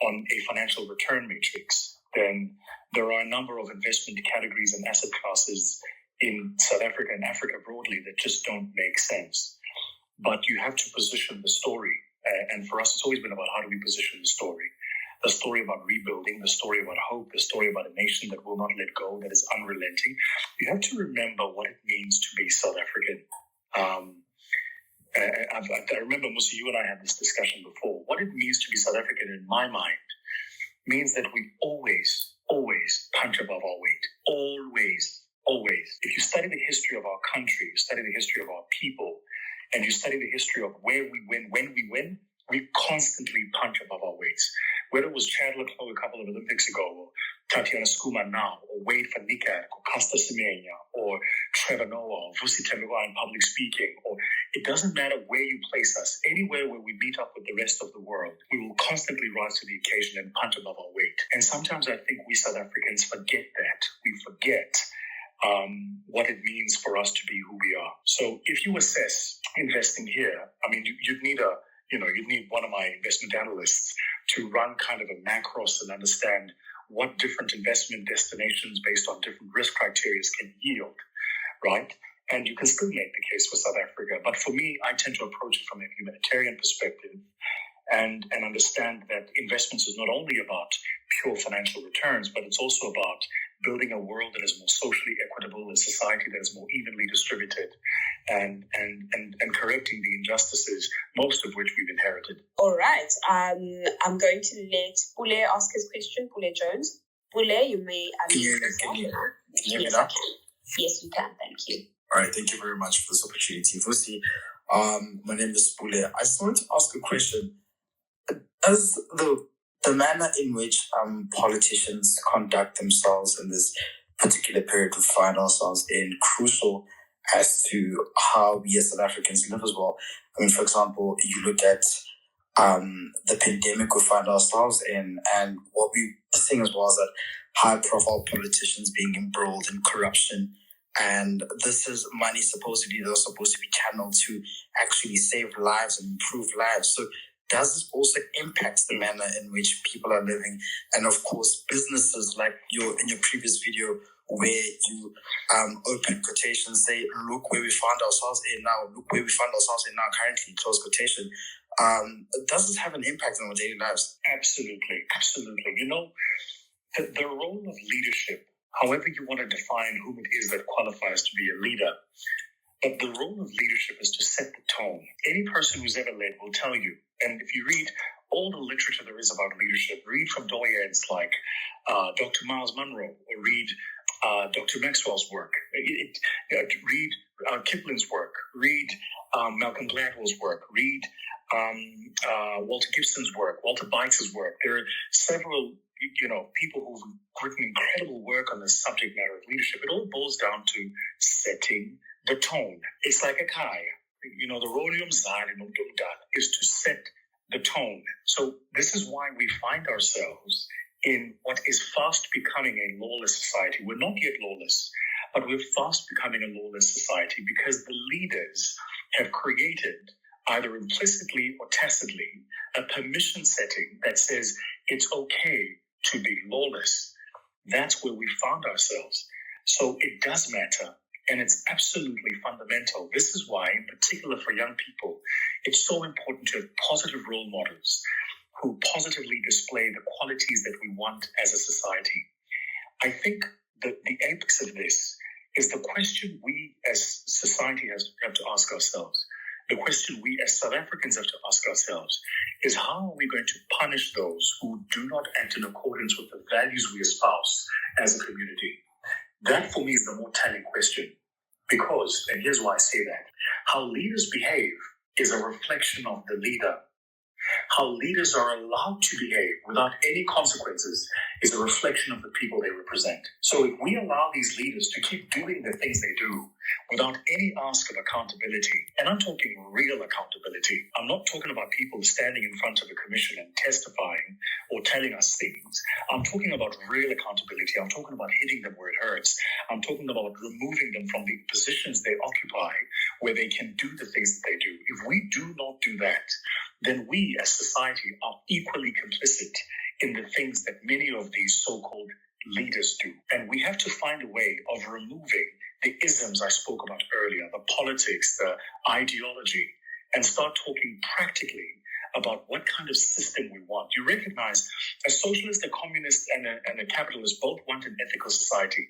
on a financial return matrix, then there are a number of investment categories and asset classes in South Africa and Africa broadly that just don't make sense. But you have to position the story. And for us, it's always been about how do we position the story. The story about rebuilding, the story about hope, the story about a nation that will not let go, that is unrelenting. You have to remember what it means to be South African. I remember, Mmusi, you and I had this discussion before. What it means to be South African in my mind means that we always punch above our weight. Always. If you study the history of our country, you study the history of our people, and you study the history of where we win, when we win, we constantly punch above our weights. Whether it was Chad Leclerc a couple of Olympics ago, or Tatiana Skuma now, or Wade van Niekerk, or Caster Semenya, or Trevor Noah, or Vusi Thembekwayo in public speaking, or it doesn't matter where you place us, anywhere where we meet up with the rest of the world, we will constantly rise to the occasion and punch above our weight. And sometimes I think we South Africans forget that. We forget what it means for us to be who we are. So if you assess investing here, I mean, you'd need one of my investment analysts to run kind of a macros and understand what different investment destinations based on different risk criteria can yield, right? And you can still make the case for South Africa. But for me, I tend to approach it from a humanitarian perspective and understand that investments is not only about pure financial returns, but it's also about building a world that is more socially equitable, a society that is more evenly distributed, and correcting the injustices, most of which we've inherited. All right. I'm going to let Pule ask his question. Pule Jones. Pule, you may unmute yourself. Can you hear me Yes, now? I can. Yes, you can. Thank you. All right, thank you very much for this opportunity. Vusi, my name is Bule. I just wanted to ask a question. As the manner in which politicians conduct themselves in this particular period we find ourselves in crucial as to how we as South Africans live as well. I mean, for example, you look at the pandemic we find ourselves in, and what we're seeing as well is that high-profile politicians being embroiled in corruption, and this is money supposedly that's supposed to be channeled to actually save lives and improve lives. So does this also impact the manner in which people are living? And of course, businesses, like in your previous video, where you open quotations, say, look where we found ourselves in now, look where we find ourselves in now currently, close quotation. Does this have an impact on our daily lives? Absolutely. You know, the role of leadership, however you want to define whom it is that qualifies to be a leader, but the role of leadership is to set the tone. Any person who's ever led will tell you, and if you read all the literature there is about leadership, read from doyens like Dr. Miles Monroe, or read Dr. Maxwell's work, read Kipling's work, read Malcolm Gladwell's work, read Walter Gibson's work, Walter Bikes' work. There are several people who've written incredible work on the subject matter of leadership. It all boils down to setting the tone. It's like a kaya. The role is to set the tone. So this is why we find ourselves in what is fast becoming a lawless society. We're not yet lawless, but we're fast becoming a lawless society because the leaders have created, either implicitly or tacitly, a permission setting that says it's okay to be lawless. That's where we found ourselves. So it does matter, and it's absolutely fundamental. This is why, in particular for young people, it's so important to have positive role models who positively display the qualities that we want as a society. I think that the apex of this is the question we as society have to ask ourselves. The question we as South Africans have to ask ourselves is, how are we going to punish those who do not act in accordance with the values we espouse as a community? That, for me, is the more telling question. Because, and here's why I say that, how leaders behave is a reflection of the leader. How leaders are allowed to behave without any consequences is a reflection of the people they represent. So if we allow these leaders to keep doing the things they do without any ask of accountability, and I'm talking real accountability, I'm not talking about people standing in front of a commission and testifying or telling us things. I'm talking about real accountability. I'm talking about hitting them where it hurts. I'm talking about removing them from the positions they occupy where they can do the things that they do. If we do not do that, then we as society are equally complicit in the things that many of these so-called leaders do. And we have to find a way of removing the isms I spoke about earlier, the politics, the ideology, and start talking practically about what kind of system we want. You recognize a socialist, a communist, and a capitalist both want an ethical society.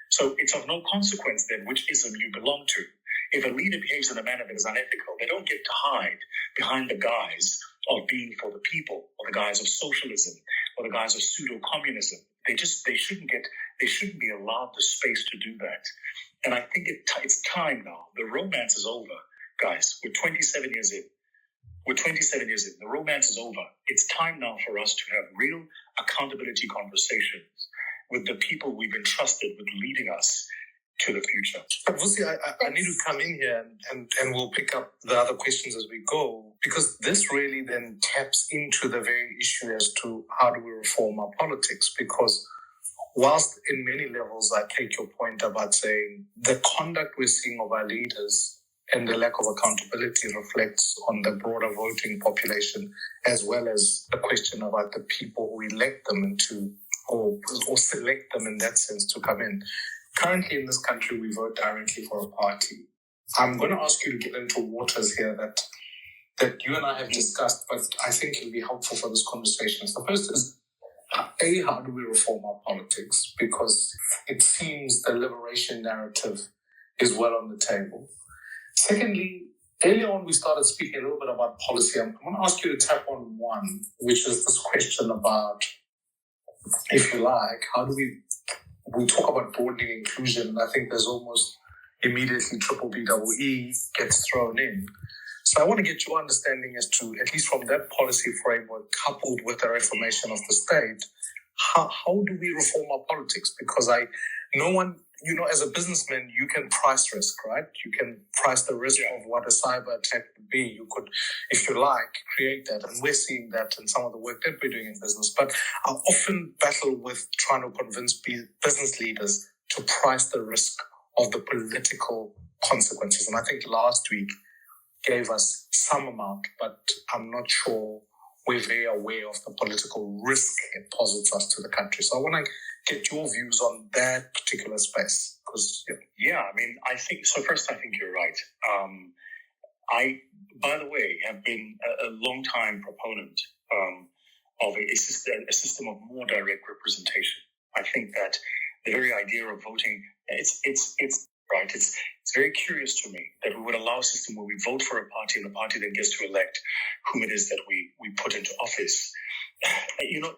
So it's of no consequence then which ism you belong to. If a leader behaves in a manner that is unethical, they don't get to hide behind the guise of being for the people, or the guise of socialism, or the guise of pseudo-communism. They shouldn't be allowed the space to do that. And I think it's time now. The romance is over, guys. We're 27 years in. The romance is over. It's time now for us to have real accountability conversations with the people we've entrusted with leading us to the future. But Vusi, I need to come in here and we'll pick up the other questions as we go, because this really then taps into the very issue as to how do we reform our politics. Because whilst in many levels I take your point about saying the conduct we're seeing of our leaders and the lack of accountability reflects on the broader voting population, as well as the question about the people who elect them into or select them in that sense to come in. Currently in this country, we vote directly for a party. I'm going to ask you to get into waters here that you and I have discussed, but I think it'll be helpful for this conversation. So first is, how do we reform our politics? Because it seems the liberation narrative is well on the table. Secondly, earlier on we started speaking a little bit about policy. I'm going to ask you to tap on one, which is this question about, if you like, how do we talk about broadening inclusion, and I think there's almost immediately triple B double E gets thrown in. So I want to get your understanding as to, at least from that policy framework, coupled with the reformation of the state, how do we reform our politics? Because no one, as a businessman, you can price risk, right? You can price the risk of what a cyber attack would be. You could, if you like, create that. And we're seeing that in some of the work that we're doing in business. But I often battle with trying to convince business leaders to price the risk of the political consequences. And I think last week gave us some amount, but I'm not sure we're very aware of the political risk it posits us to the country. So I want to get your views on that particular space. Because I think, so first, I think you're right. I, by the way, have been a long-time proponent of a system of more direct representation. I think that the very idea of voting, it's right. It's very curious to me that we would allow a system where we vote for a party and the party then gets to elect whom it is that we put into office.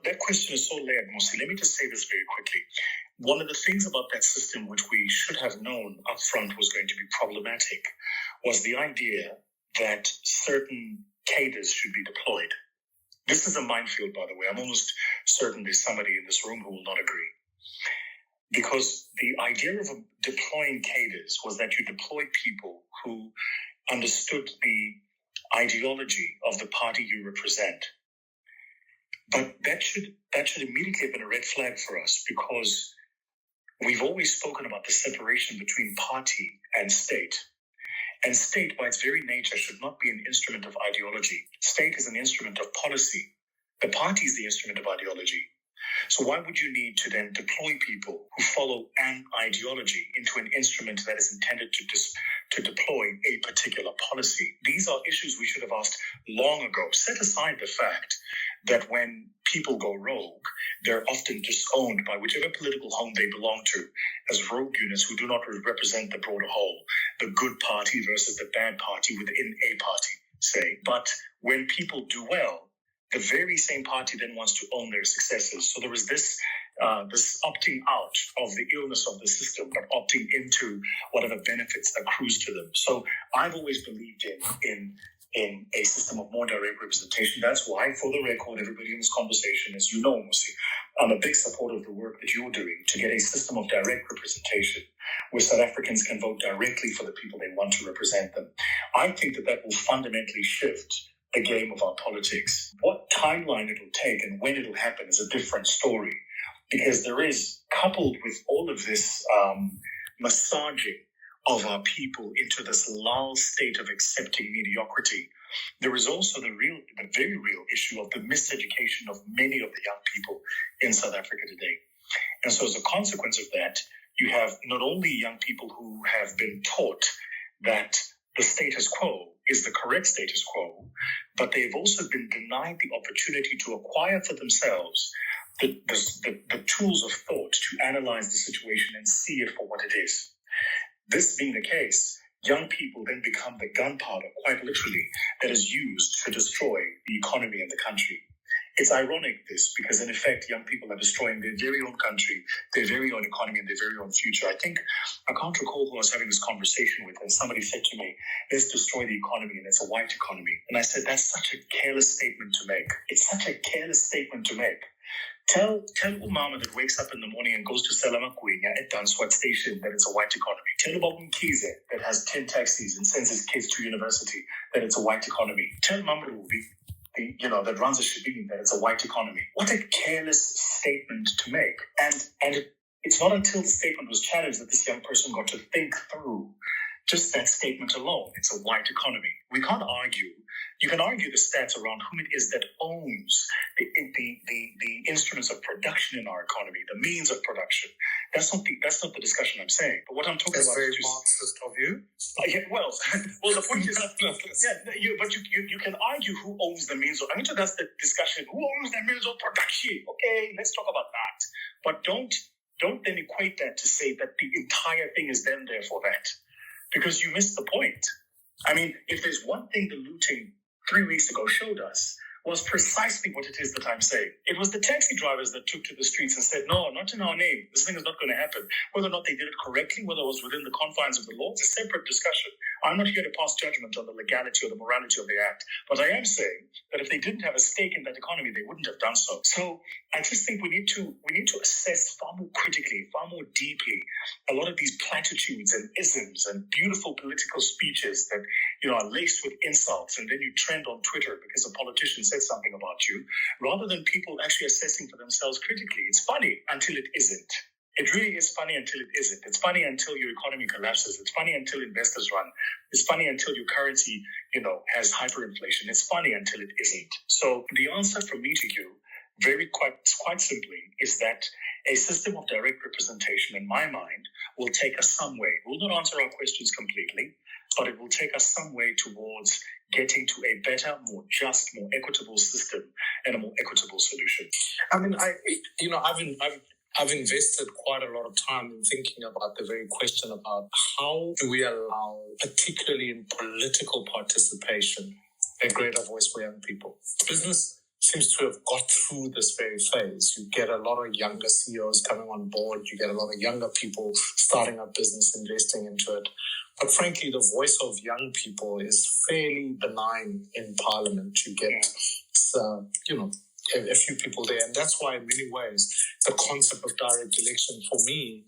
That question is so layered, Mmusi. Let me just say this very quickly. One of the things about that system which we should have known up front was going to be problematic was the idea that certain cadres should be deployed. This is a minefield, by the way. I'm almost certain there's somebody in this room who will not agree. Because the idea of deploying cadres was that you deployed people who understood the ideology of the party you represent. But that should immediately have been a red flag for us, because we've always spoken about the separation between party and state. And state, by its very nature, should not be an instrument of ideology. State is an instrument of policy. The party is the instrument of ideology. So why would you need to then deploy people who follow an ideology into an instrument that is intended to deploy a particular policy? These are issues we should have asked long ago. Set aside the fact that when people go rogue, they're often disowned by whichever political home they belong to as rogue units who do not represent the broader whole, the good party versus the bad party within a party, say. But when people do well, the very same party then wants to own their successes. So there was this opting out of the illness of the system, but opting into whatever benefits accrues to them. So I've always believed in a system of more direct representation. That's why, for the record, everybody in this conversation, as you know, Mmusi, I'm a big supporter of the work that you're doing to get a system of direct representation where South Africans can vote directly for the people they want to represent them. I think that will fundamentally shift the game of our politics. What timeline it'll take and when it'll happen is a different story, because there is, coupled with all of this massaging of our people into this lull state of accepting mediocrity, there is also the very real issue of the miseducation of many of the young people in South Africa today. And so as a consequence of that, you have not only young people who have been taught that the status quo is the correct status quo, but they've also been denied the opportunity to acquire for themselves the tools of thought to analyze the situation and see it for what it is. This being the case, young people then become the gunpowder, quite literally, that is used to destroy the economy in the country. It's ironic, this, because in effect, young people are destroying their very own country, their very own economy, and their very own future. I can't recall who I was having this conversation with, and somebody said to me, let's destroy the economy, and it's a white economy. And I said, that's such a careless statement to make. It's such a careless statement to make. Tell Umama that wakes up in the morning and goes to Salamakuinya at Danswat Station that it's a white economy. Tell about Mkize that has 10 taxis and sends his kids to university that it's a white economy. Tell Mamrubi, that runs a shipping, that it's a white economy. What a careless statement to make. And it's not until the statement was challenged that this young person got to think through just that statement alone. It's a white economy. We can't argue. You can argue the stats around whom it is that owns the instruments of production in our economy, the means of production. That's not the discussion I'm saying. But what I'm talking about is very Marxist of you. Well, the point is, but you can argue who owns the means of. I mean, so that's the discussion. Who owns the means of production? Okay, let's talk about that. But don't then equate that to say that the entire thing is then there for that, because you missed the point. I mean, if there's one thing the looting 3 weeks ago showed us, was precisely what it is that I'm saying. It was the taxi drivers that took to the streets and said, no, not in our name. This thing is not going to happen. Whether or not they did it correctly, whether it was within the confines of the law, it's a separate discussion. I'm not here to pass judgment on the legality or the morality of the act. But I am saying that if they didn't have a stake in that economy, they wouldn't have done so. So I just think we need to assess far more critically, far more deeply, a lot of these platitudes and isms and beautiful political speeches that are laced with insults, and then you trend on Twitter because a politician said something about you, rather than people actually assessing for themselves critically. It's funny until it isn't. It really is funny until it isn't. It's funny until your economy collapses. It's funny until investors run. It's funny until your currency, has hyperinflation. It's funny until it isn't. So the answer from me to you, quite simply, is that a system of direct representation, in my mind, will take us some way. It will not answer our questions completely, but it will take us some way towards getting to a better, more just, more equitable system and a more equitable solution. I mean, I've invested quite a lot of time in thinking about the very question about how do we allow, particularly in political participation, a greater voice for young people. Business seems to have got through this very phase. You get a lot of younger CEOs coming on board. You get a lot of younger people starting up business, investing into it. But frankly, the voice of young people is fairly benign in Parliament. You get, a few people there. And that's why, in many ways, the concept of direct election, for me,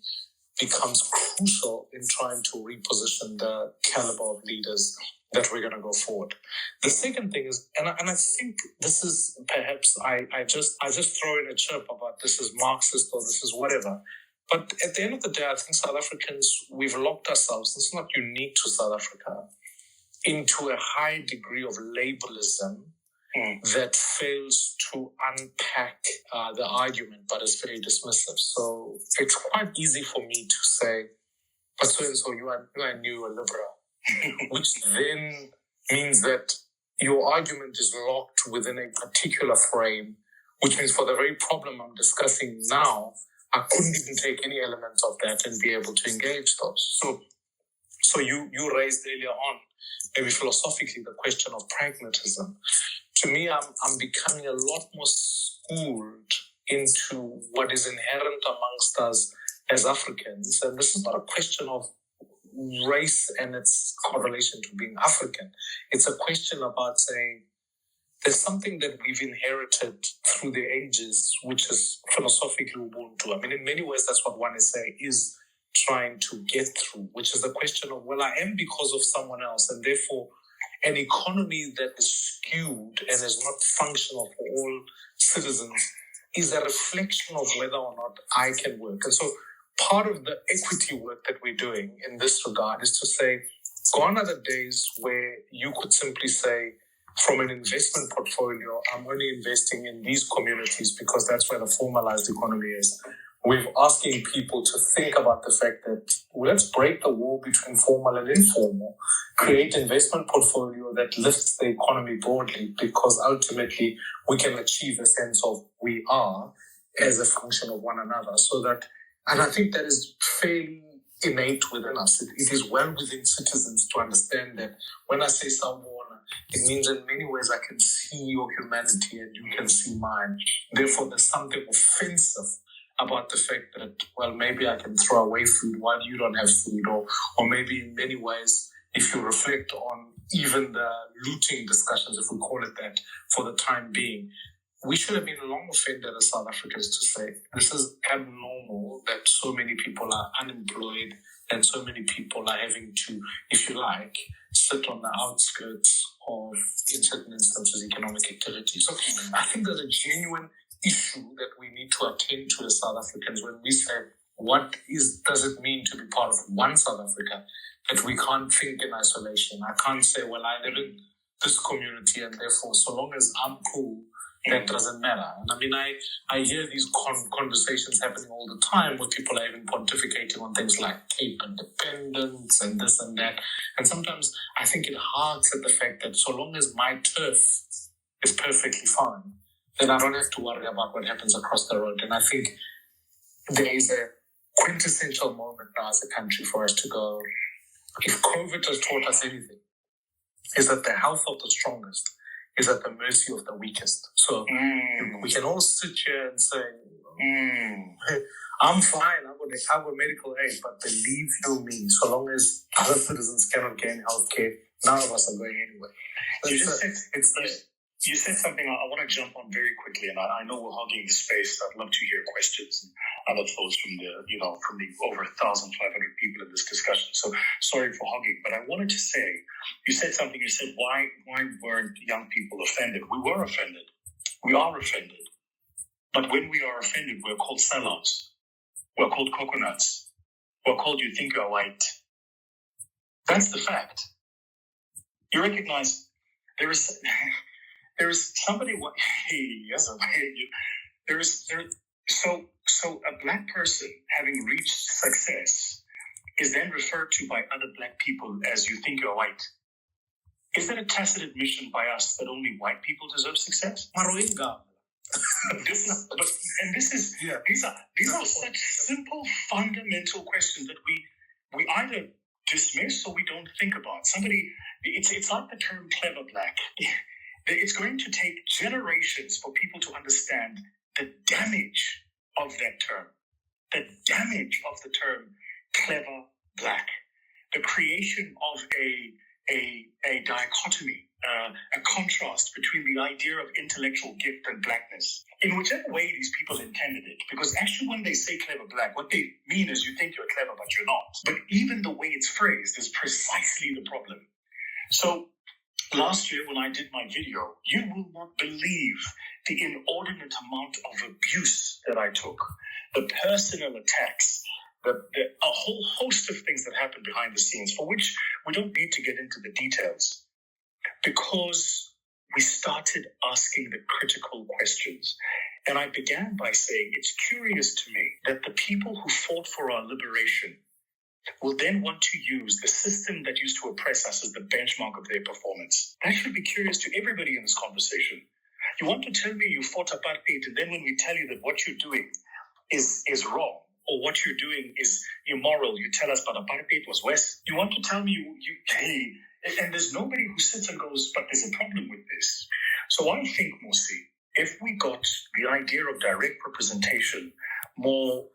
becomes crucial in trying to reposition the caliber of leaders that we're going to go forward. The second thing is, and I think this is perhaps, I just throw in a chirp about this is Marxist or this is whatever. But at the end of the day, I think South Africans, we've locked ourselves, it's not unique to South Africa, into a high degree of labelism that fails to unpack the argument, but is very dismissive. So it's quite easy for me to say, but so you are new, a liberal, which then means that your argument is locked within a particular frame, which means for the very problem I'm discussing now, I couldn't even take any elements of that and be able to engage those. So you raised earlier on, maybe philosophically, the question of pragmatism. To me, I'm becoming a lot more schooled into what is inherent amongst us as Africans. And this is not a question of race and its correlation to being African. It's a question about saying there's something that we've inherited through the ages, which is philosophically Ubuntu. I mean, in many ways, that's what one is saying, is trying to get through, which is the question of, well, I am because of someone else, and therefore an economy that is skewed and is not functional for all citizens is a reflection of whether or not I can work. And so part of the equity work that we're doing in this regard is to say, gone are the days where you could simply say, from an investment portfolio, I'm only investing in these communities because that's where the formalized economy is. We're asking people to think about the fact that let's break the wall between formal and informal, create investment portfolio that lifts the economy broadly, because ultimately we can achieve a sense of we are as a function of one another. So that, and I think that is fairly innate within us. It is well within citizens to understand that when I say someone, it means in many ways I can see your humanity and you can see mine. Therefore, there's something offensive about the fact that, well, maybe I can throw away food while you don't have food, or maybe in many ways, if you reflect on even the looting discussions, if we call it that, for the time being, we should have been long offended as South Africans to say, this is abnormal that so many people are unemployed and so many people are having to, if you like, sit on the outskirts of, in certain instances, economic activity. So I think there's a genuine issue that we need to attend to as South Africans when we say, does it mean to be part of one South Africa? That we can't think in isolation. I can't say, well, I live in this community and therefore, so long as I'm cool, that doesn't matter. And I mean, I hear these conversations happening all the time where people are even pontificating on things like Cape independence and this and that. And sometimes I think it harks at the fact that so long as my turf is perfectly fine, then I don't have to worry about what happens across the road. And I think there is a quintessential moment now as a country for us to go, if COVID has taught us anything, is that the health of the strongest is at the mercy of the weakest. So we can all sit here and say, I'm fine, I have a medical aid, but believe you me, so long as other citizens cannot gain healthcare, none of us are going anywhere. You said something I want to jump on very quickly, and I know we're hogging the space. I'd love to hear questions and other thoughts from the over 1,500 people in this discussion. So sorry for hogging, but I wanted to say, you said something. You said why weren't young people offended? We were offended. We are offended. But when we are offended, we're called sellouts. We're called coconuts. We're called you think you're white. That's the fact. You recognize there is somebody. So a black person having reached success is then referred to by other black people as you think you're white. Is that a tacit admission by us that only white people deserve success? These are such simple, fundamental questions that we either dismiss or we don't think about. It's like the term clever black. It's going to take generations for people to understand the damage of that term, the damage of the term clever black, the creation of a dichotomy, a contrast between the idea of intellectual gift and blackness, in whichever way these people intended it. Because actually when they say clever black, what they mean is you think you're clever, but you're not. But even the way it's phrased is precisely the problem. So last year when I did my video, you will not believe the inordinate amount of abuse that I took, the personal attacks, a whole host of things that happened behind the scenes, for which we don't need to get into the details, because we started asking the critical questions. And I began by saying, it's curious to me that the people who fought for our liberation will then want to use the system that used to oppress us as the benchmark of their performance. That should be curious to everybody in this conversation. You want to tell me you fought apartheid, and then when we tell you that what you're doing is wrong, or what you're doing is immoral, you tell us, but apartheid was worse. You want to tell me and there's nobody who sits and goes, but there's a problem with this. So I think, Mmusi, if we got the idea of direct representation more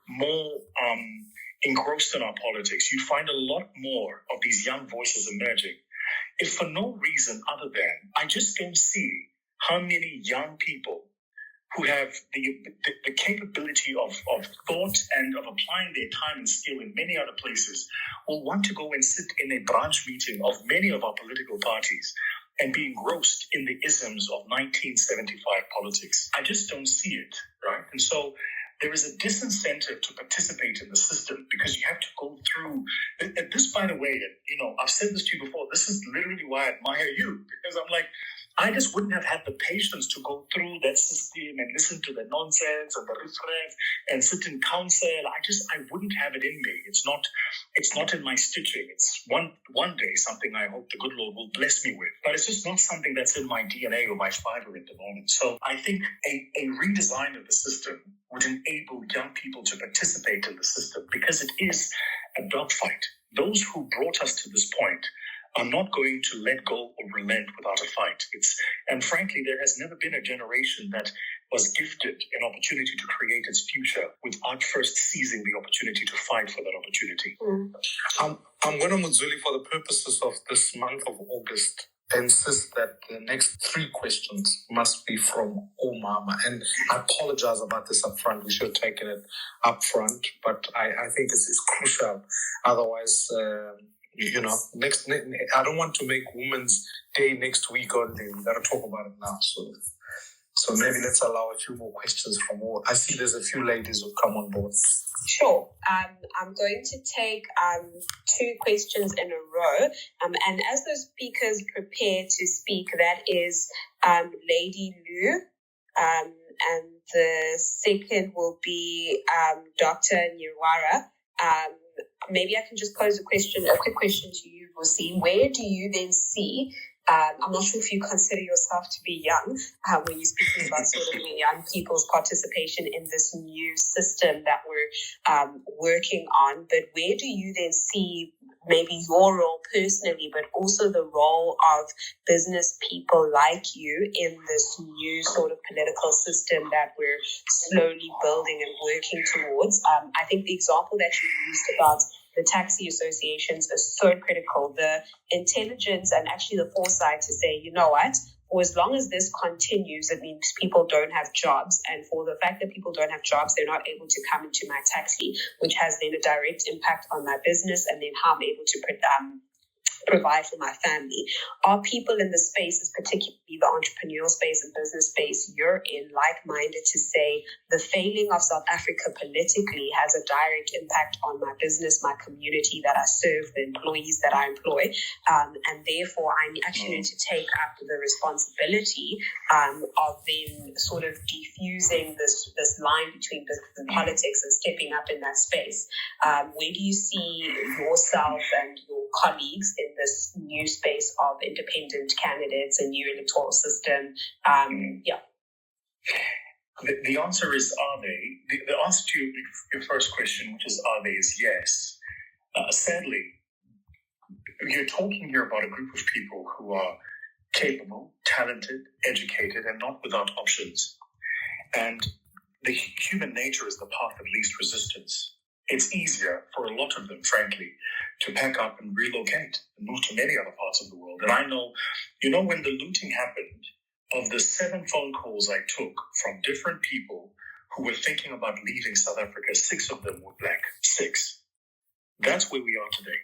engrossed in our politics, you'd find a lot more of these young voices emerging. If for no reason other than, I just don't see how many young people who have the capability of thought and of applying their time and skill in many other places will want to go and sit in a branch meeting of many of our political parties and be engrossed in the isms of 1975 politics. I just don't see it, right? And so there is a disincentive to participate in the system because you have to go through. And this, by the way, I've said this to you before, this is literally why I admire you, because I'm like, I just wouldn't have had the patience to go through that system and listen to the nonsense and the riffraff and sit in council. I wouldn't have it in me. It's not in my stitching. It's one day something I hope the good Lord will bless me with. But it's just not something that's in my DNA or my fiber at the moment. So I think a redesign of the system would enable young people to participate in the system, because it is a dogfight. Those who brought us to this point are not going to let go or relent without a fight. And frankly, there has never been a generation that was gifted an opportunity to create its future without first seizing the opportunity to fight for that opportunity. I'm going to, Muzuli, for the purposes of this month of August, insist that the next 3 questions must be from Omama. And I apologize about this up front. We should have taken it up front, but I think it's crucial. Otherwise, I don't want to make Women's Day next week only. We got to talk about it now. So maybe let's allow a few more questions from all. I see there's a few ladies who've come on board. Sure. I'm going to take 2 questions in a row. And as the speakers prepare to speak, that is Lady Lou. And the second will be Dr. Nyirwara. Maybe I can just pose a quick question to you, Vusi. Where do you then see, I'm not sure if you consider yourself to be young when you're speaking about sort of young people's participation in this new system that we're working on, but where do you then see maybe your role personally, but also the role of business people like you in this new sort of political system that we're slowly building and working towards. I think the example that you used about the taxi associations is so critical. The intelligence and actually the foresight to say, you know what, for as long as this continues, it means people don't have jobs. And for the fact that people don't have jobs, they're not able to come into my taxi, which has then a direct impact on my business and then how I'm able to provide for my family. Are people in the spaces, particularly the entrepreneurial space and business space you're in, like-minded to say the failing of South Africa politically has a direct impact on my business, my community that I serve, the employees that I employ, and therefore I actually need to take up the responsibility of then sort of diffusing this line between business and politics and stepping up in that space. Where do you see yourself and your colleagues in this new space of independent candidates and new electoral system? The answer is, are they? The answer to your first question, which is, are they, is yes. Sadly, you're talking here about a group of people who are capable, talented, educated, and not without options. And the human nature is the path of least resistance. It's easier for a lot of them, frankly, to pack up and relocate and move to many other parts of the world. And I know, when the looting happened, of the 7 phone calls I took from different people who were thinking about leaving South Africa, 6 of them were black. 6. That's where we are today.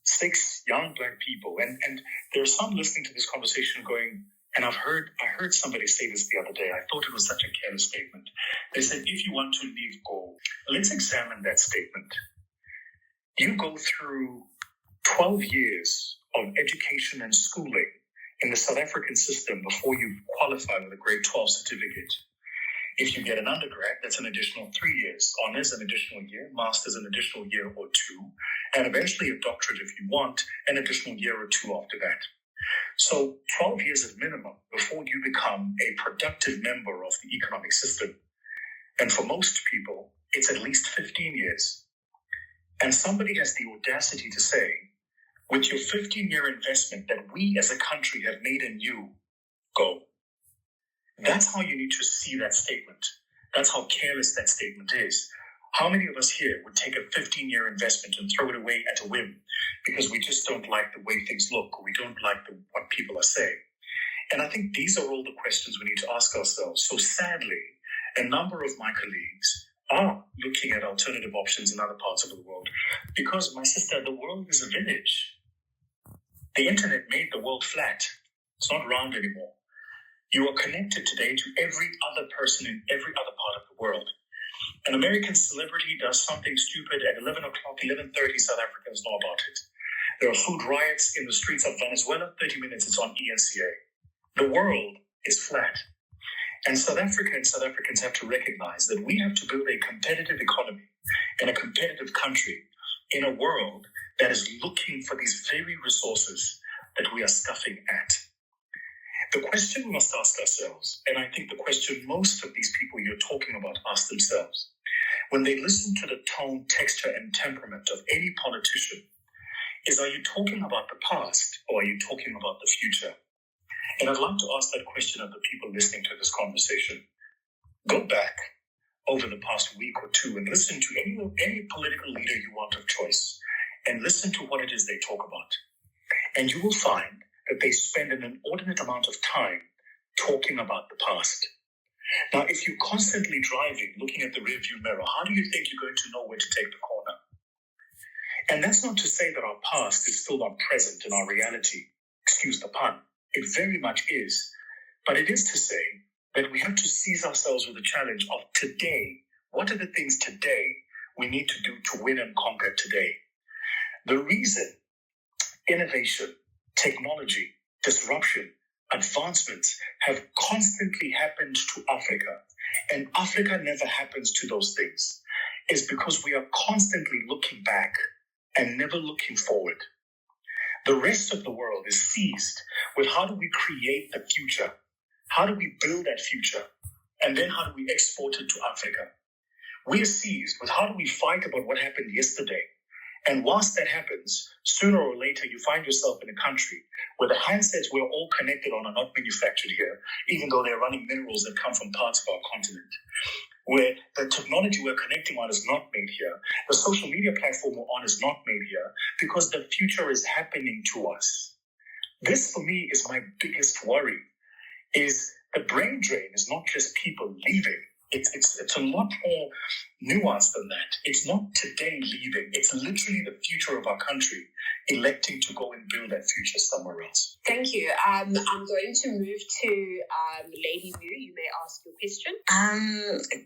6 young black people. And there are some listening to this conversation going, and I heard somebody say this the other day. I thought it was such a careless statement. They said, if you want to leave, go. Let's examine that statement. You go through 12 years of education and schooling in the South African system before you qualify with a grade 12 certificate. If you get an undergrad, that's an additional 3 years. Honors, an additional year. Master's, an additional year or 2. And eventually a doctorate, if you want, an additional year or 2 after that. So 12 years at minimum before you become a productive member of the economic system. And for most people, it's at least 15 years. And somebody has the audacity to say, with your 15-year investment that we as a country have made in you, go. That's how you need to see that statement. That's how careless that statement is. How many of us here would take a 15-year investment and throw it away at a whim because we just don't like the way things look, or we don't like what people are saying? And I think these are all the questions we need to ask ourselves. So sadly, a number of my colleagues are looking at alternative options in other parts of the world because, my sister, the world is a village. The internet made the world flat. It's not round anymore. You are connected today to every other person in every other part of the world. An American celebrity does something stupid at 11 o'clock, 11:30, South Africans know about it. There are food riots in the streets of Venezuela, 30 minutes, it's on ENCA. The world is flat. And South Africa and South Africans have to recognize that we have to build a competitive economy and a competitive country in a world that is looking for these very resources that we are scuffing at. The question we must ask ourselves, and I think the question most of these people you're talking about ask themselves, when they listen to the tone, texture, and temperament of any politician, is, are you talking about the past or are you talking about the future? And I'd like to ask that question of the people listening to this conversation. Go back over the past week or two and listen to any political leader you want of choice, and listen to what it is they talk about. And you will find that they spend an inordinate amount of time talking about the past. Now, if you're constantly driving, looking at the rearview mirror, how do you think you're going to know where to take the corner? And that's not to say that our past is still not present in our reality. Excuse the pun. It very much is. But it is to say that we have to seize ourselves with the challenge of today. What are the things today we need to do to win and conquer today? The reason innovation, technology, disruption, advancements have constantly happened to Africa, and Africa never happens to those things, is because we are constantly looking back and never looking forward. The rest of the world is seized with how do we create the future? How do we build that future? And then how do we export it to Africa? We are seized with how do we fight about what happened yesterday? And whilst that happens, sooner or later you find yourself in a country where the handsets we're all connected on are not manufactured here, even though they're running minerals that come from parts of our continent. Where the technology we're connecting on is not made here, the social media platform we're on is not made here, because the future is happening to us. This, for me, is my biggest worry, is the brain drain is not just people leaving. It's a lot more nuanced than that. It's not today leaving. It's literally the future of our country electing to go and build that future somewhere else. Thank you. I'm going to move to Lady Mu. You may ask your question.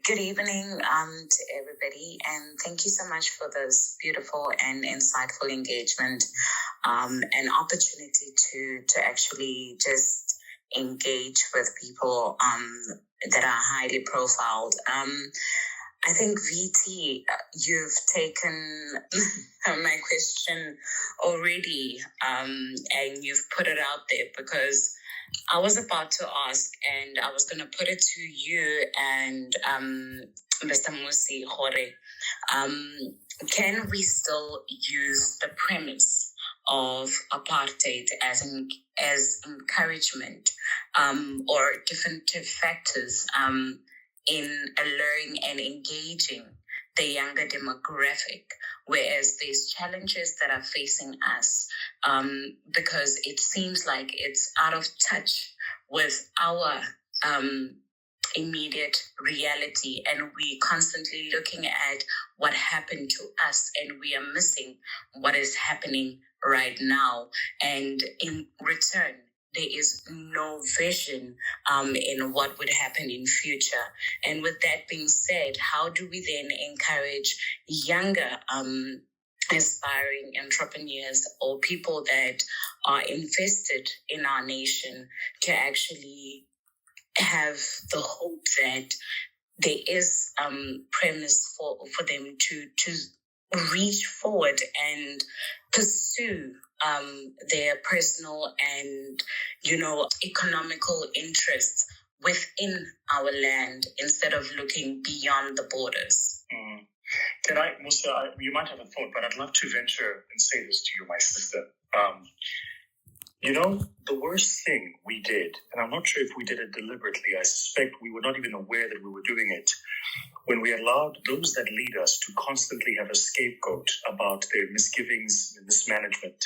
Good evening to everybody, and thank you so much for this beautiful and insightful engagement, and opportunity to actually just engage with people that are highly profiled. I think VT, you've taken my question already, and you've put it out there, because I was about to ask, and I was going to put it to you and Mr. Mmusi Hore. Can we still use the premise of apartheid as encouragement or definitive factors in alluring and engaging the younger demographic, whereas there's challenges that are facing us because it seems like it's out of touch with our immediate reality, and we're constantly looking at what happened to us, and we are missing what is happening right now. And in return, there is no vision in what would happen in future. And with that being said, how do we then encourage younger aspiring entrepreneurs or people that are invested in our nation to actually have the hope that there is premise for them to reach forward and pursue their personal and, economical interests within our land instead of looking beyond the borders? Can I, Musa, you might have a thought, but I'd love to venture and say this to you, my sister. The worst thing we did, and I'm not sure if we did it deliberately, I suspect we were not even aware that we were doing it, when we allowed those that lead us to constantly have a scapegoat about their misgivings and mismanagement,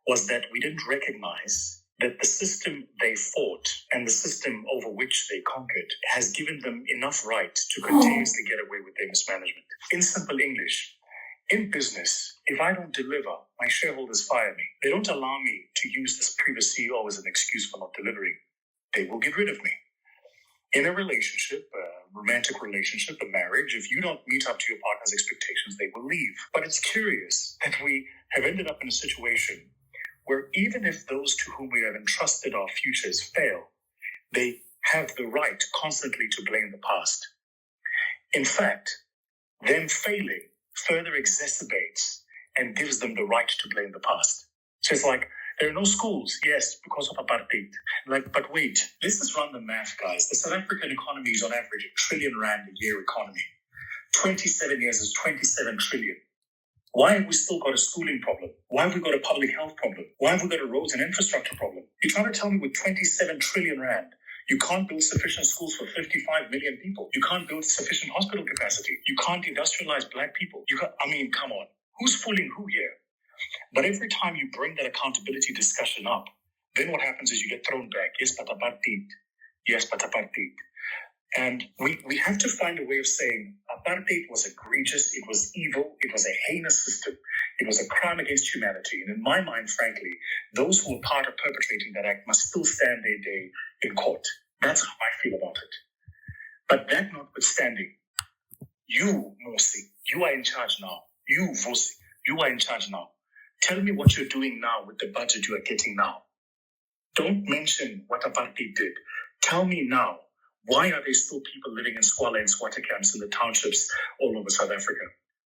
was that we didn't recognize that the system they fought and the system over which they conquered has given them enough right to continuously get away with their mismanagement. In simple English, in business, if I don't deliver, my shareholders fire me. They don't allow me to use this previous CEO as an excuse for not delivering. They will get rid of me. In a relationship, a romantic relationship, a marriage, if you don't meet up to your partner's expectations, they will leave. But it's curious that we have ended up in a situation where even if those to whom we have entrusted our futures fail, they have the right constantly to blame the past. In fact, them failing further exacerbates and gives them the right to blame the past. So it's like, there are no schools, yes, because of apartheid. But wait, let's just run the math, guys. The South African economy is on average R1 trillion a year economy. 27 years is 27 trillion. Why have we still got a schooling problem? Why have we got a public health problem? Why have we got a roads and infrastructure problem? You're trying to tell me with 27 trillion rand, you can't build sufficient schools for 55 million people. You can't build sufficient hospital capacity. You can't industrialize black people. Come on. Who's fooling who here? But every time you bring that accountability discussion up, then what happens is you get thrown back. Yes, but apartheid. Yes, but apartheid. And we have to find a way of saying apartheid was egregious, it was evil, it was a heinous system, it was a crime against humanity. And in my mind, frankly, those who were part of perpetrating that act must still stand their day in court. That's how I feel about it. But that notwithstanding, you, Mmusi, you are in charge now. You, Vusi, you are in charge now. Tell me what you're doing now with the budget you are getting now. Don't mention what apartheid did. Tell me now, why are there still people living in squalor and squatter camps in the townships all over South Africa?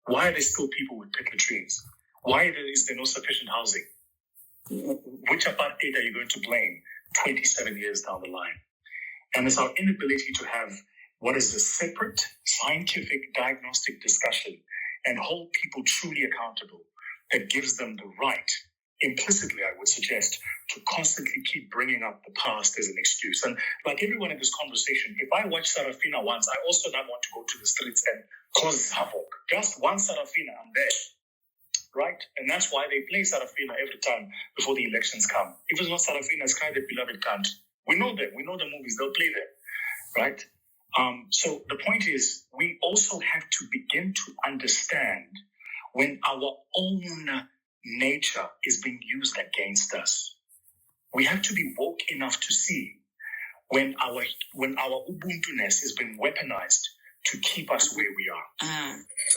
Why are there still people with picket trees? Why is there no sufficient housing? Which apartheid are you going to blame 27 years down the line? And it's our inability to have what is a separate scientific diagnostic discussion and hold people truly accountable that gives them the right, implicitly, I would suggest, to constantly keep bringing up the past as an excuse. And like everyone in this conversation, if I watch Sarafina once, I also now want to go to the streets and cause havoc. Just one Sarafina, I'm there. Right? And that's why they play Sarafina every time before the elections come. If it's not Sarafina, it's kind of beloved country. We know them. We know the movies. They'll play them. Right? So the point is, we also have to begin to understand when our own nature is being used against us. We have to be woke enough to see when our Ubuntu-ness is being weaponized to keep us where we are.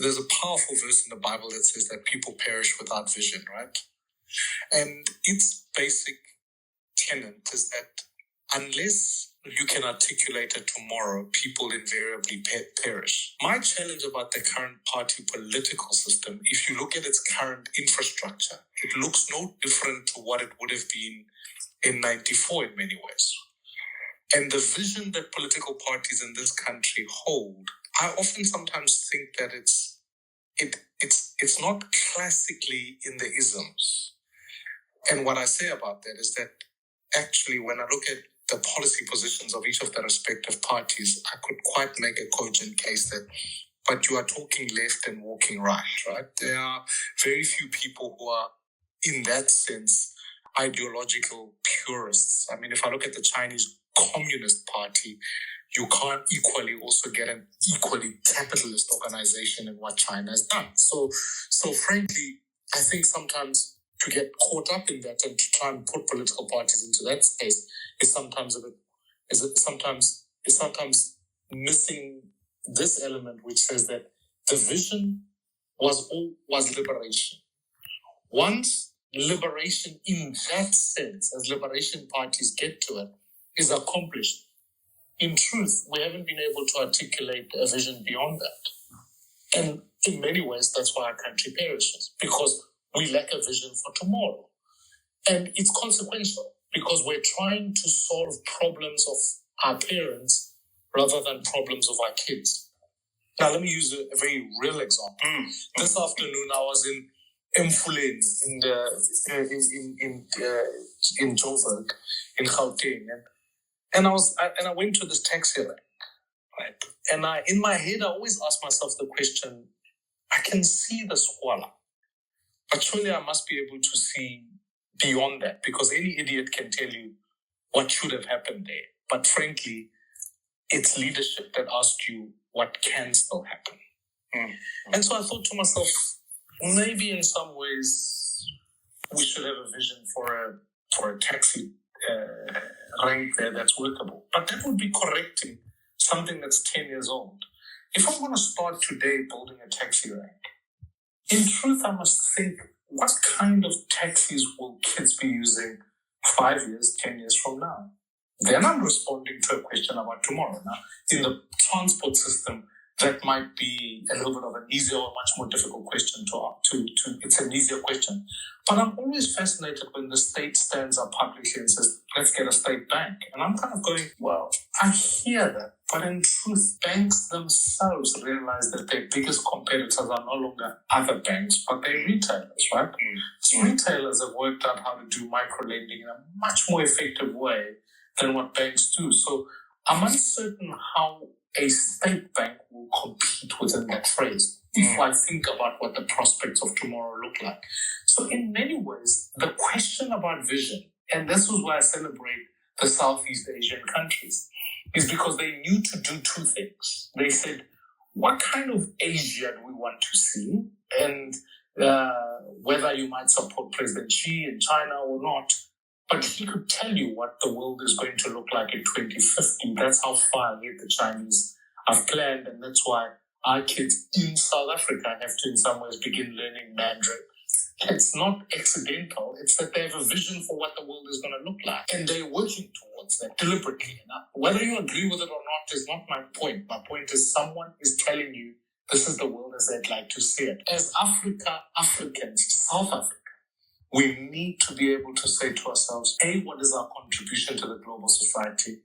There's a powerful verse in the Bible that says that people perish without vision, right? And its basic tenet is that unless you can articulate a tomorrow, people invariably perish. My challenge about the current party political system, if you look at its current infrastructure, it looks no different to what it would have been in 94 in many ways. And the vision that political parties in this country hold, I often sometimes think that it's not classically in the isms. And what I say about that is that actually when I look at the policy positions of each of the respective parties, I could quite make a cogent case that, but you are talking left and walking right? There are very few people who are, in that sense, ideological purists. I mean, if I look at the Chinese Communist Party, you can't equally also get an equally capitalist organization in what China has done. So frankly, I think sometimes to get caught up in that and to try and put political parties into that space is sometimes missing this element which says that the vision was liberation. Once liberation in that sense, as liberation parties get to it, is accomplished, in truth, we haven't been able to articulate a vision beyond that. And in many ways, that's why our country perishes, because we lack a vision for tomorrow. And it's consequential, because we're trying to solve problems of our parents rather than problems of our kids. Now, let me use a very real example. This afternoon, I was in Mfuleni in Joburg, in Gauteng, and I went to this taxi rank, right? And in my head, I always ask myself the question: I can see the squalor, but surely I must be able to see beyond that, because any idiot can tell you what should have happened there. But frankly, it's leadership that asks you what can still happen. And so I thought to myself, maybe in some ways we should have a vision for a taxi rank there that's workable. But that would be correcting something that's 10 years old. If I'm going to start today building a taxi rank, in truth, I must think, what kind of taxis will kids be using 5 years, 10 years from now? Then I'm responding to a question about tomorrow. Now, in the transport system, that might be a little bit of an easier or much more difficult question to it's an easier question. But I'm always fascinated when the state stands up publicly and says, let's get a state bank. And I'm kind of going, well, I hear that. But in truth, banks themselves realize that their biggest competitors are no longer other banks, but they're retailers, right? Retailers have worked out how to do micro-lending in a much more effective way than what banks do. So I'm uncertain how a state bank will compete within that phrase if I think about what the prospects of tomorrow look like. So in many ways, the question about vision, and this is why I celebrate the Southeast Asian countries, is because they knew to do two things. They said, what kind of Asia do we want to see? And whether you might support President Xi in China or not, but he could tell you what the world is going to look like in 2050. That's how far ahead the Chinese have planned, and that's why our kids in South Africa have to, in some ways, begin learning Mandarin. It's not accidental. It's that they have a vision for what the world is going to look like, and they're working towards that deliberately. Whether you agree with it or not is not my point. My point is someone is telling you this is the world as they'd like to see it. As Africans, South Africa, we need to be able to say to ourselves, A, what is our contribution to the global society?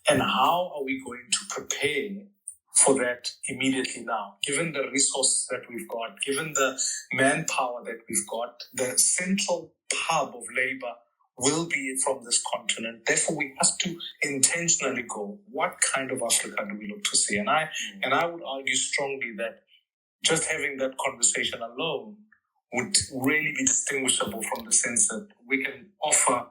And how are we going to prepare for that immediately now. Given the resources that we've got, given the manpower that we've got, the central hub of labor will be from this continent. Therefore, we have to intentionally go, what kind of Africa do we look to see? And I would argue strongly that just having that conversation alone would really be distinguishable from the sense that we can offer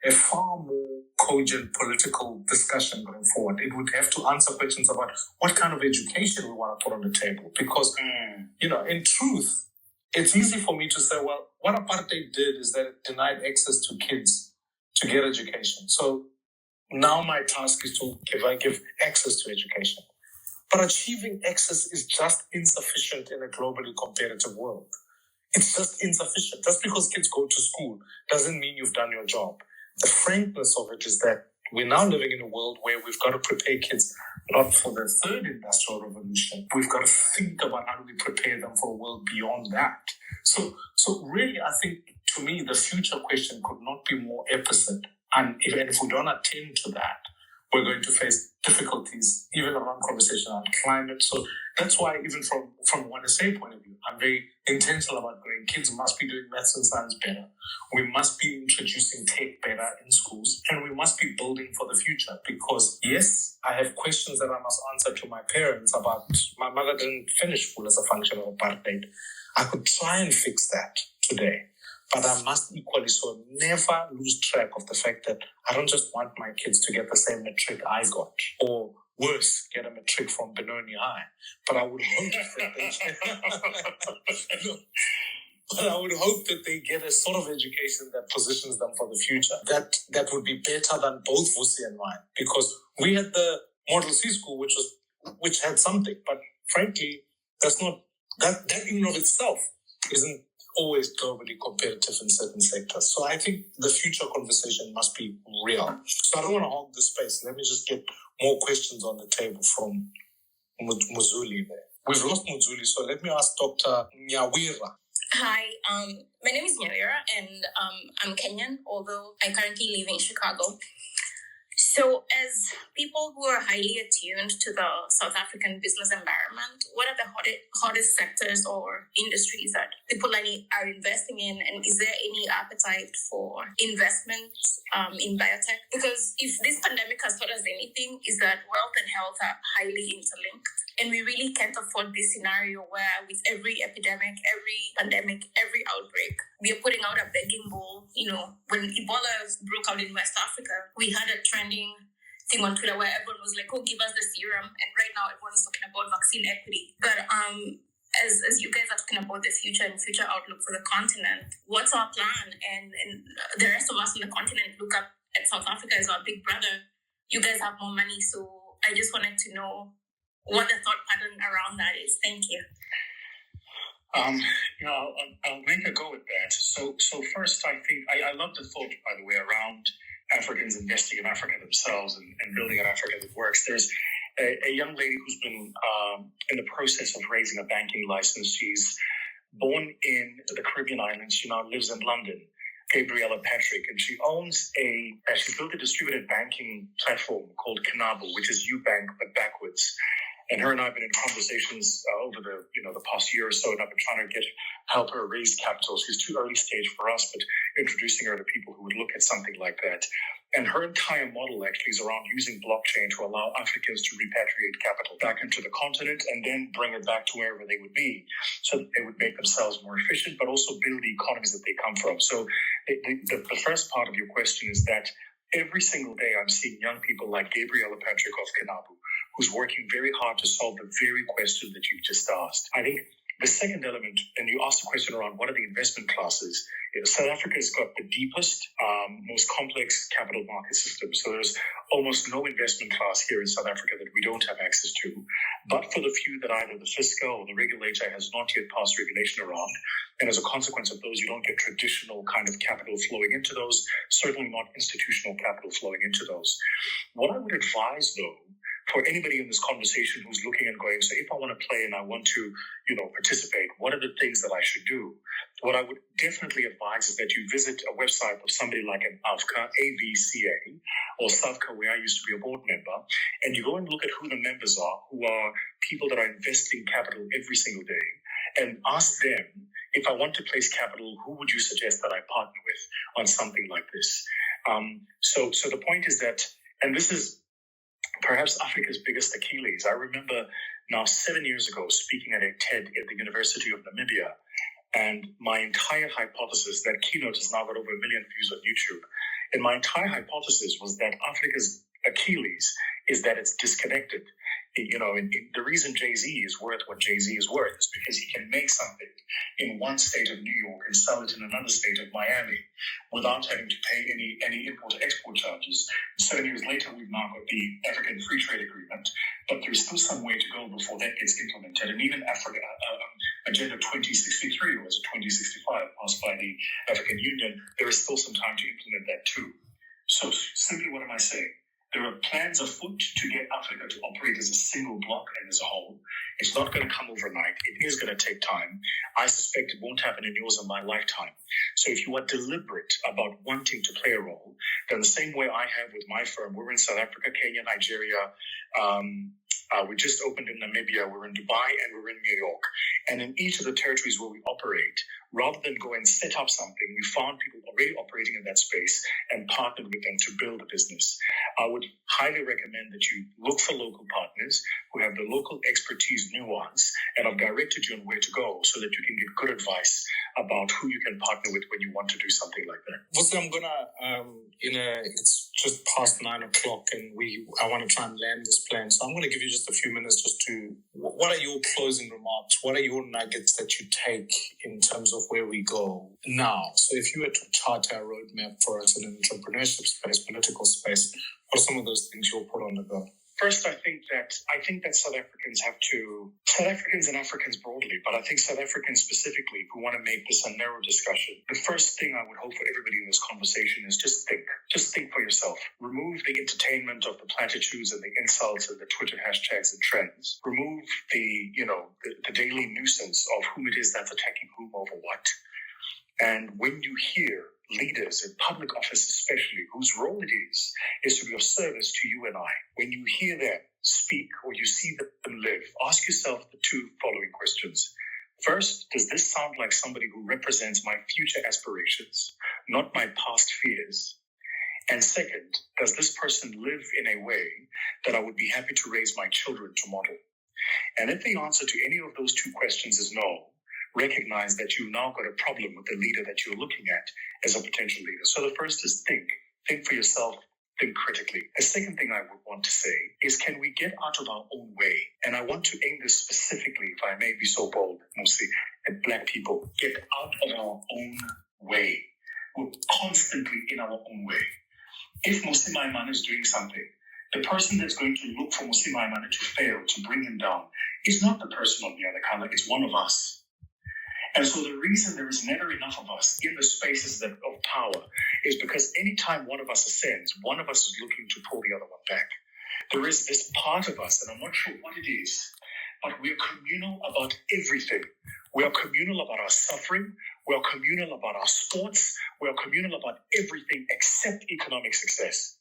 a far more cogent political discussion going forward. It would have to answer questions about what kind of education we want to put on the table. Because, in truth, it's easy for me to say, well, what apartheid did is that it denied access to kids to get education. So now my task is to give access to education. But achieving access is just insufficient in a globally competitive world. It's just insufficient. Just because kids go to school doesn't mean you've done your job. The frankness of it is that we're now living in a world where we've got to prepare kids not for the third industrial revolution. We've got to think about how do we prepare them for a world beyond that. So really, I think, to me, the future question could not be more apposite. And if we don't attend to that, we're going to face difficulties, even around conversation on climate. So that's why, even from one SA point of view, I'm very intentional about going, kids must be doing maths and science better. We must be introducing tech better in schools, and we must be building for the future. Because, yes, I have questions that I must answer to my parents about my mother didn't finish school as a function of apartheid. I could try and fix that today. But I must equally so never lose track of the fact that I don't just want my kids to get the same matric I got, or worse, get a matric from Benoni High. But I would hope that they get a sort of education that positions them for the future. That would be better than both Vusi and mine, because we had the Model C school, which had something, but frankly, that's not that in and of itself isn't always globally competitive in certain sectors. So I think the future conversation must be real. So I don't want to hog the space. Let me just get more questions on the table from Muzuli there. We've lost Muzuli, so let me ask Dr. Nyawira. Hi, my name is Nyawira, and I'm Kenyan, although I currently live in Chicago. So as people who are highly attuned to the South African business environment, what are the hottest sectors or industries that people are investing in? And is there any appetite for investment in biotech? Because if this pandemic has taught us anything, is that wealth and health are highly interlinked. And we really can't afford this scenario where with every epidemic, every pandemic, every outbreak, we are putting out a begging bowl. When Ebola broke out in West Africa, we had a trending thing on Twitter where everyone was like, oh, give us the serum. And right now everyone is talking about vaccine equity. But as you guys are talking about the future and future outlook for the continent, what's our plan? And the rest of us on the continent look up at South Africa as our big brother. You guys have more money. So I just wanted to know what the thought pattern around that is. Thank you. I'll make a go at that. So first, I think I love the thought, by the way, around Africans investing in Africa themselves and building an Africa that works. There's a young lady who's been in the process of raising a banking license. She's born in the Caribbean islands. She now lives in London. Gabriella Patrick, and she owns she's built a distributed banking platform called Kinabu, which is Ubank but backwards. And her and I have been in conversations over the past year or so, and I've been trying to help her raise capital. She's too early stage for us, but introducing her to people who would look at something like that. And her entire model actually is around using blockchain to allow Africans to repatriate capital back into the continent and then bring it back to wherever they would be, so that they would make themselves more efficient, but also build the economies that they come from. So the first part of your question is that every single day I'm seeing young people like Gabriella Patrick of Kinabu, who's working very hard to solve the very question that you've just asked. I think the second element, and you asked a question around what are the investment classes. South Africa has got the deepest, most complex capital market system. So there's almost no investment class here in South Africa that we don't have access to. But for the few that either the fiscal or the regulator has not yet passed regulation around, and as a consequence of those, you don't get traditional kind of capital flowing into those, certainly not institutional capital flowing into those. What I would advise, though, for anybody in this conversation who's looking and going, so if I want to play and I want to, participate, what are the things that I should do? What I would definitely advise is that you visit a website of somebody like an AVCA, AVCA, or SAVCA, where I used to be a board member, and you go and look at who the members are, who are people that are investing capital every single day and ask them, if I want to place capital, who would you suggest that I partner with on something like this? So the point is that, and this is perhaps Africa's biggest Achilles. I remember now 7 years ago speaking at a TED at the University of Namibia, and my entire hypothesis, that keynote has now got over 1 million views on YouTube, and my entire hypothesis was that Africa's Achilles is that it's disconnected. The reason Jay-Z is worth what Jay-Z is worth is because he can make something in one state of New York and sell it in another state of Miami without having to pay any import-export charges. 7 years later, we've now got the African Free Trade Agreement, but there's still some way to go before that gets implemented. And even Africa, Agenda 2063, or is it 2065, passed by the African Union, there is still some time to implement that too. So simply, what am I saying? There are plans afoot to get Africa to operate as a single bloc and as a whole. It's not going to come overnight. It is going to take time. I suspect it won't happen in yours or my lifetime. So if you are deliberate about wanting to play a role, then the same way I have with my firm, we're in South Africa, Kenya, Nigeria. We just opened in Namibia, we're in Dubai, and we're in New York. And in each of the territories where we operate, rather than go and set up something, we found people already operating in that space and partnered with them to build a business. I would highly recommend that you look for local partners who have the local expertise, nuance, and I've directed you on where to go so that you can get good advice about who you can partner with when you want to do something like that. Vusi, I'm gonna, it's just past 9 o'clock and I want to try and land this plan. So I'm going to give you just a few minutes just to, what are your closing remarks? What are your nuggets that you take in terms of where we go now? So if you were to chart a roadmap for us in an entrepreneurship space, political space, what are some of those things you'll put on the go? First, I think that South Africans and Africans broadly, but I think South Africans specifically, if we want to make this a narrow discussion, the first thing I would hope for everybody in this conversation is just think. Just think for yourself. Remove the entertainment of the platitudes and the insults and the Twitter hashtags and trends. Remove the daily nuisance of whom it is that's attacking whom over what. And when you hear leaders in public office especially, whose role it is to be of service to you and I, when you hear them speak or you see them live, ask yourself the two following questions. First, does this sound like somebody who represents my future aspirations, not my past fears? And second, does this person live in a way that I would be happy to raise my children to model? And if the answer to any of those two questions is no, recognize that you've now got a problem with the leader that you're looking at as a potential leader. So the first is think for yourself, think critically. The second thing I would want to say is, can we get out of our own way? And I want to aim this specifically, if I may be so bold, Mmusi, at Black people. Get out of our own way. We're constantly in our own way. If Mmusi Maimane is doing something, the person that's going to look for Mmusi Maimane to fail, to bring him down, is not the person on the other color, it's one of us. And so the reason there is never enough of us in the spaces of power is because anytime one of us ascends, one of us is looking to pull the other one back. There is this part of us, and I'm not sure what it is, but we are communal about everything. We are communal about our suffering. We are communal about our sports. We are communal about everything except economic success.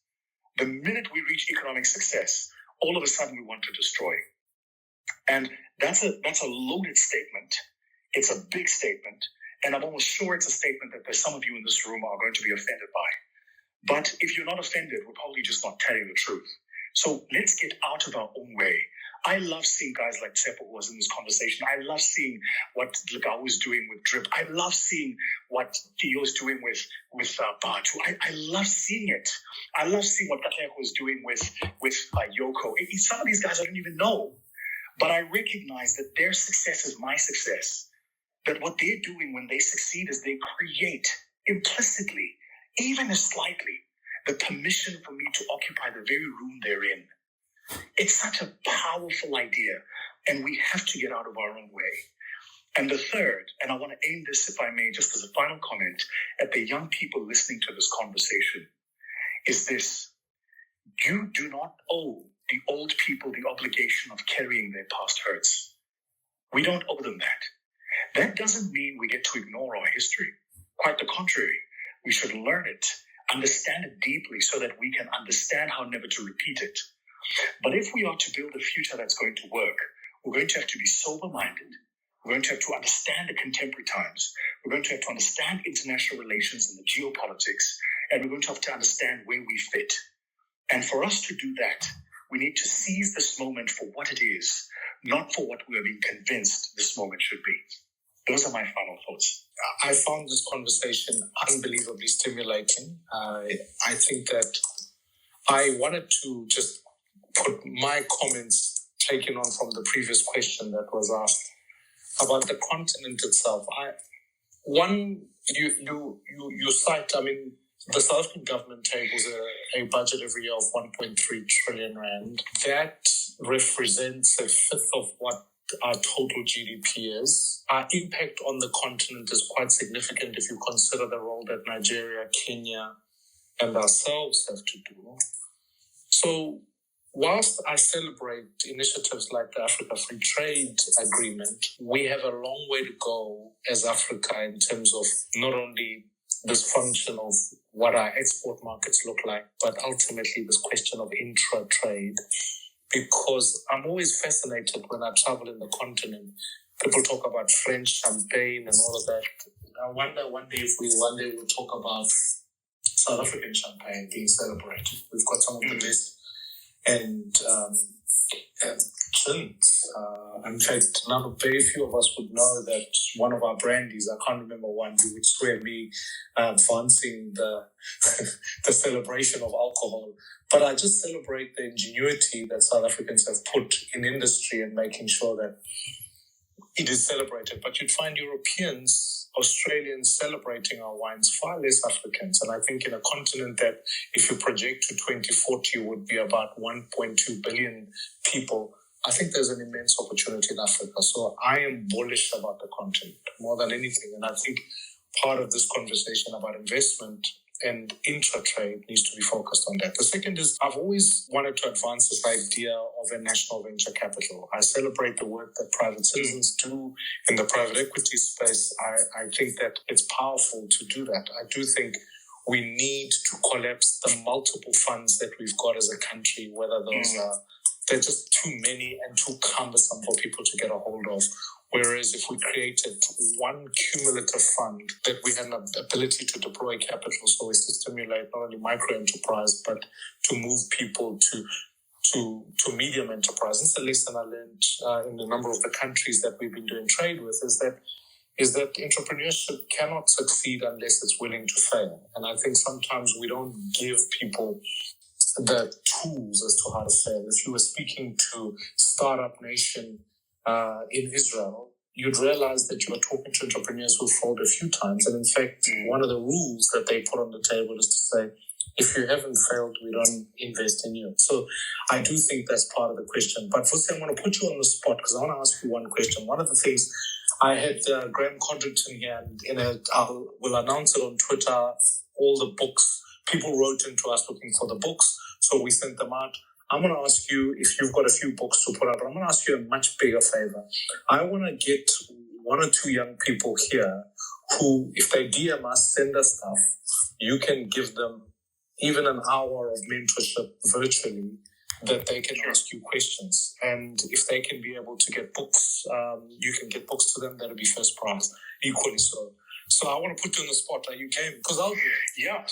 The minute we reach economic success, all of a sudden we want to destroy. And that's a loaded statement. It's a big statement, and I'm almost sure it's a statement that there's some of you in this room are going to be offended by. But if you're not offended, we're probably just not telling the truth. So let's get out of our own way. I love seeing guys like Tsepo who was in this conversation. I love seeing what Legao is doing with Drip. I love seeing what Theo is doing with Batu. I love seeing it. I love seeing what Katlego is doing with Yoko. Some of these guys I don't even know. But I recognize that their success is my success. That what they're doing when they succeed is they create implicitly, even slightly, the permission for me to occupy the very room they're in. It's such a powerful idea, and we have to get out of our own way. And the third, and I want to aim this, if I may, just as a final comment, at the young people listening to this conversation, is this: you do not owe the old people the obligation of carrying their past hurts. We don't owe them that. That doesn't mean we get to ignore our history. Quite the contrary. We should learn it, understand it deeply so that we can understand how never to repeat it. But if we are to build a future that's going to work, We're going to have to be sober-minded. We're going to have to understand the contemporary times. We're going to have to understand international relations and the geopolitics. And we're going to have to understand where we fit. And for us to do that, we need to seize this moment for what it is, not for what we are being convinced this moment should be. Those are my final thoughts. I found this conversation unbelievably stimulating. I think that I wanted to just put my comments taken on from the previous question that was asked about the continent itself. You cite, the South African government tables a budget every year of 1.3 trillion rand. That represents a fifth of what our total GDP is. Our impact on the continent is quite significant if you consider the role that Nigeria, Kenya, and ourselves have to do. So, whilst I celebrate initiatives like the Africa Free Trade Agreement, we have a long way to go as Africa in terms of not only this function of what our export markets look like, but ultimately this question of intra-trade. Because I'm always fascinated when I travel in the continent. People talk about French champagne and all of that. I wonder one day if we one day will talk about South African champagne being celebrated. We've got some of the best and gins. In fact, very few of us would know that one of our brandies, I can't remember one, you would swear me advancing the the celebration of alcohol. But I just celebrate the ingenuity that South Africans have put in industry and making sure that it is celebrated. But you'd find Europeans, Australians celebrating our wines, far less Africans. And I think in a continent that, if you project to 2040, would be about 1.2 billion people, I think there's an immense opportunity in Africa. So I am bullish about the continent more than anything. And I think part of this conversation about investment and intra-trade needs to be focused on that. The second is, I've always wanted to advance this idea of a national venture capital. I celebrate the work that private citizens do in the private equity space. I think that it's powerful to do that. I do think we need to collapse the multiple funds that we've got as a country, whether those they're just too many and too cumbersome for people to get a hold of. Whereas if we created one cumulative fund that we had an ability to deploy capital so as to stimulate not only micro enterprise, but to move people to medium enterprise. It's the lesson I learned in a number of the countries that we've been doing trade with is that entrepreneurship cannot succeed unless it's willing to fail. And I think sometimes we don't give people the tools as to how to fail. If you were speaking to Startup Nation in Israel, you'd realize that you are talking to entrepreneurs who failed a few times. And in fact, one of the rules that they put on the table is to say, if you haven't failed, we don't invest in you. So I do think that's part of the question. But Vusi, I'm going to put you on the spot because I want to ask you one question. One of the things I had Graham Condrington here, and we'll announce it on Twitter, all the books. People wrote into us looking for the books, so we sent them out. I'm going to ask you if you've got a few books to put out, but I'm going to ask you a much bigger favor. I want to get one or two young people here who, if they DM us, send us stuff, you can give them even an hour of mentorship virtually that they can ask you questions. And if they can be able to get books, you can get books to them, that'll be first prize, equally so. So I want to put you on the spot. Are you game? Because I'll do it.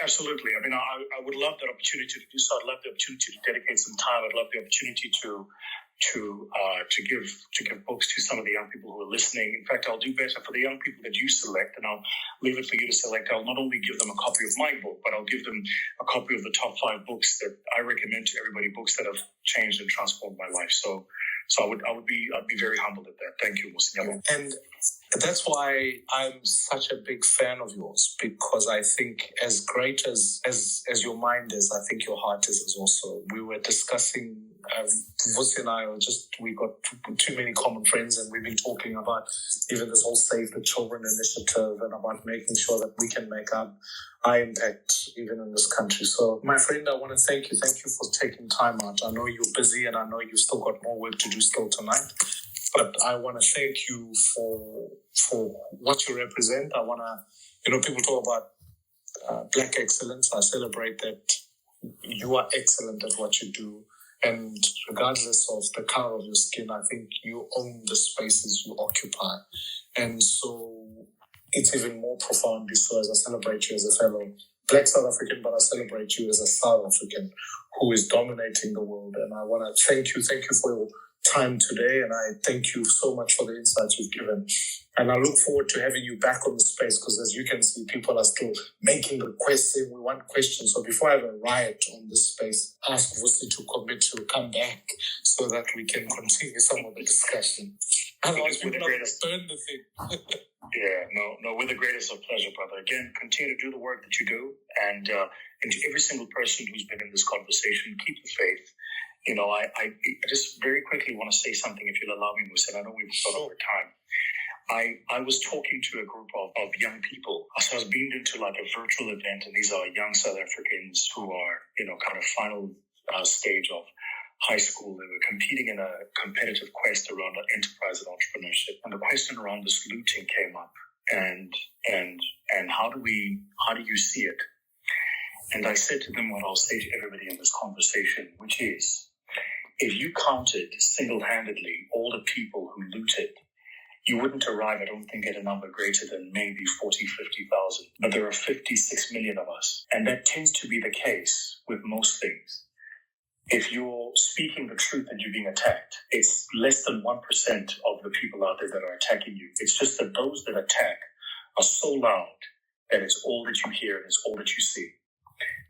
Absolutely. I mean, I would love that opportunity to do so. I'd love the opportunity to dedicate some time. I'd love the opportunity to give books to some of the young people who are listening. In fact, I'll do better for the young people that you select, and I'll leave it for you to select. I'll not only give them a copy of my book, but I'll give them a copy of the top 5 books that I recommend to everybody, books that have changed and transformed my life. So I'd be very humbled at that. Thank you, Musing. And that's why I'm such a big fan of yours, because I think as great as your mind is, I think your heart is also. We were discussing, Vusi and I we got too many common friends, and we've been talking about even this whole Save the Children initiative and about making sure that we can make our impact even in this country. So my friend, I want to thank you. Thank you for taking time out. I know you're busy and I know you've still got more work to do still tonight. But I want to thank you for what you represent. I want to, people talk about Black excellence. I celebrate that you are excellent at what you do. And regardless of the color of your skin, I think you own the spaces you occupy. And so it's even more profoundly so as I celebrate you as a fellow Black South African, but I celebrate you as a South African who is dominating the world. And I want to thank you for your time today, and I thank you so much for the insights you've given. And I look forward to having you back on the space, because as you can see, people are still making requests saying we want questions. So before I have a riot on this space, ask Vusi to commit to come back so that we can continue some of the discussion. Otherwise, we're going to burn the thing. No, with the greatest of pleasure, brother. Again, continue to do the work that you do, and to every single person who's been in this conversation, keep the faith. You know, I just very quickly want to say something, if you'll allow me, Mmusi. I know we've gone over time. I was talking to a group of young people. So I was beamed into like a virtual event, and these are young South Africans who are, kind of final stage of high school. They were competing in a competitive quest around enterprise and entrepreneurship. And the question around this looting came up. And how do you see it? And I said to them what I'll say to everybody in this conversation, which is, if you counted single-handedly all the people who looted, you wouldn't arrive, I don't think, at a number greater than maybe 40, 50,000. But there are 56 million of us. And that tends to be the case with most things. If you're speaking the truth and you're being attacked, it's less than 1% of the people out there that are attacking you. It's just that those that attack are so loud that it's all that you hear and it's all that you see.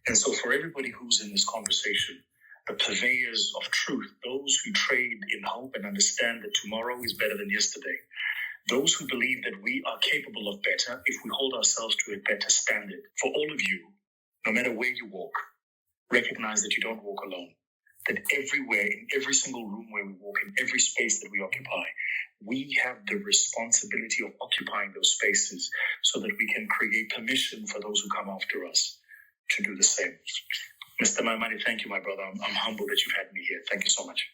And so for everybody who's in this conversation, the purveyors of truth, those who trade in hope and understand that tomorrow is better than yesterday, those who believe that we are capable of better if we hold ourselves to a better standard, for all of you, no matter where you walk, recognize that you don't walk alone. That everywhere, in every single room where we walk, in every space that we occupy, we have the responsibility of occupying those spaces so that we can create permission for those who come after us to do the same. Mr. Maimane, thank you, my brother. I'm humbled that you've had me here. Thank you so much.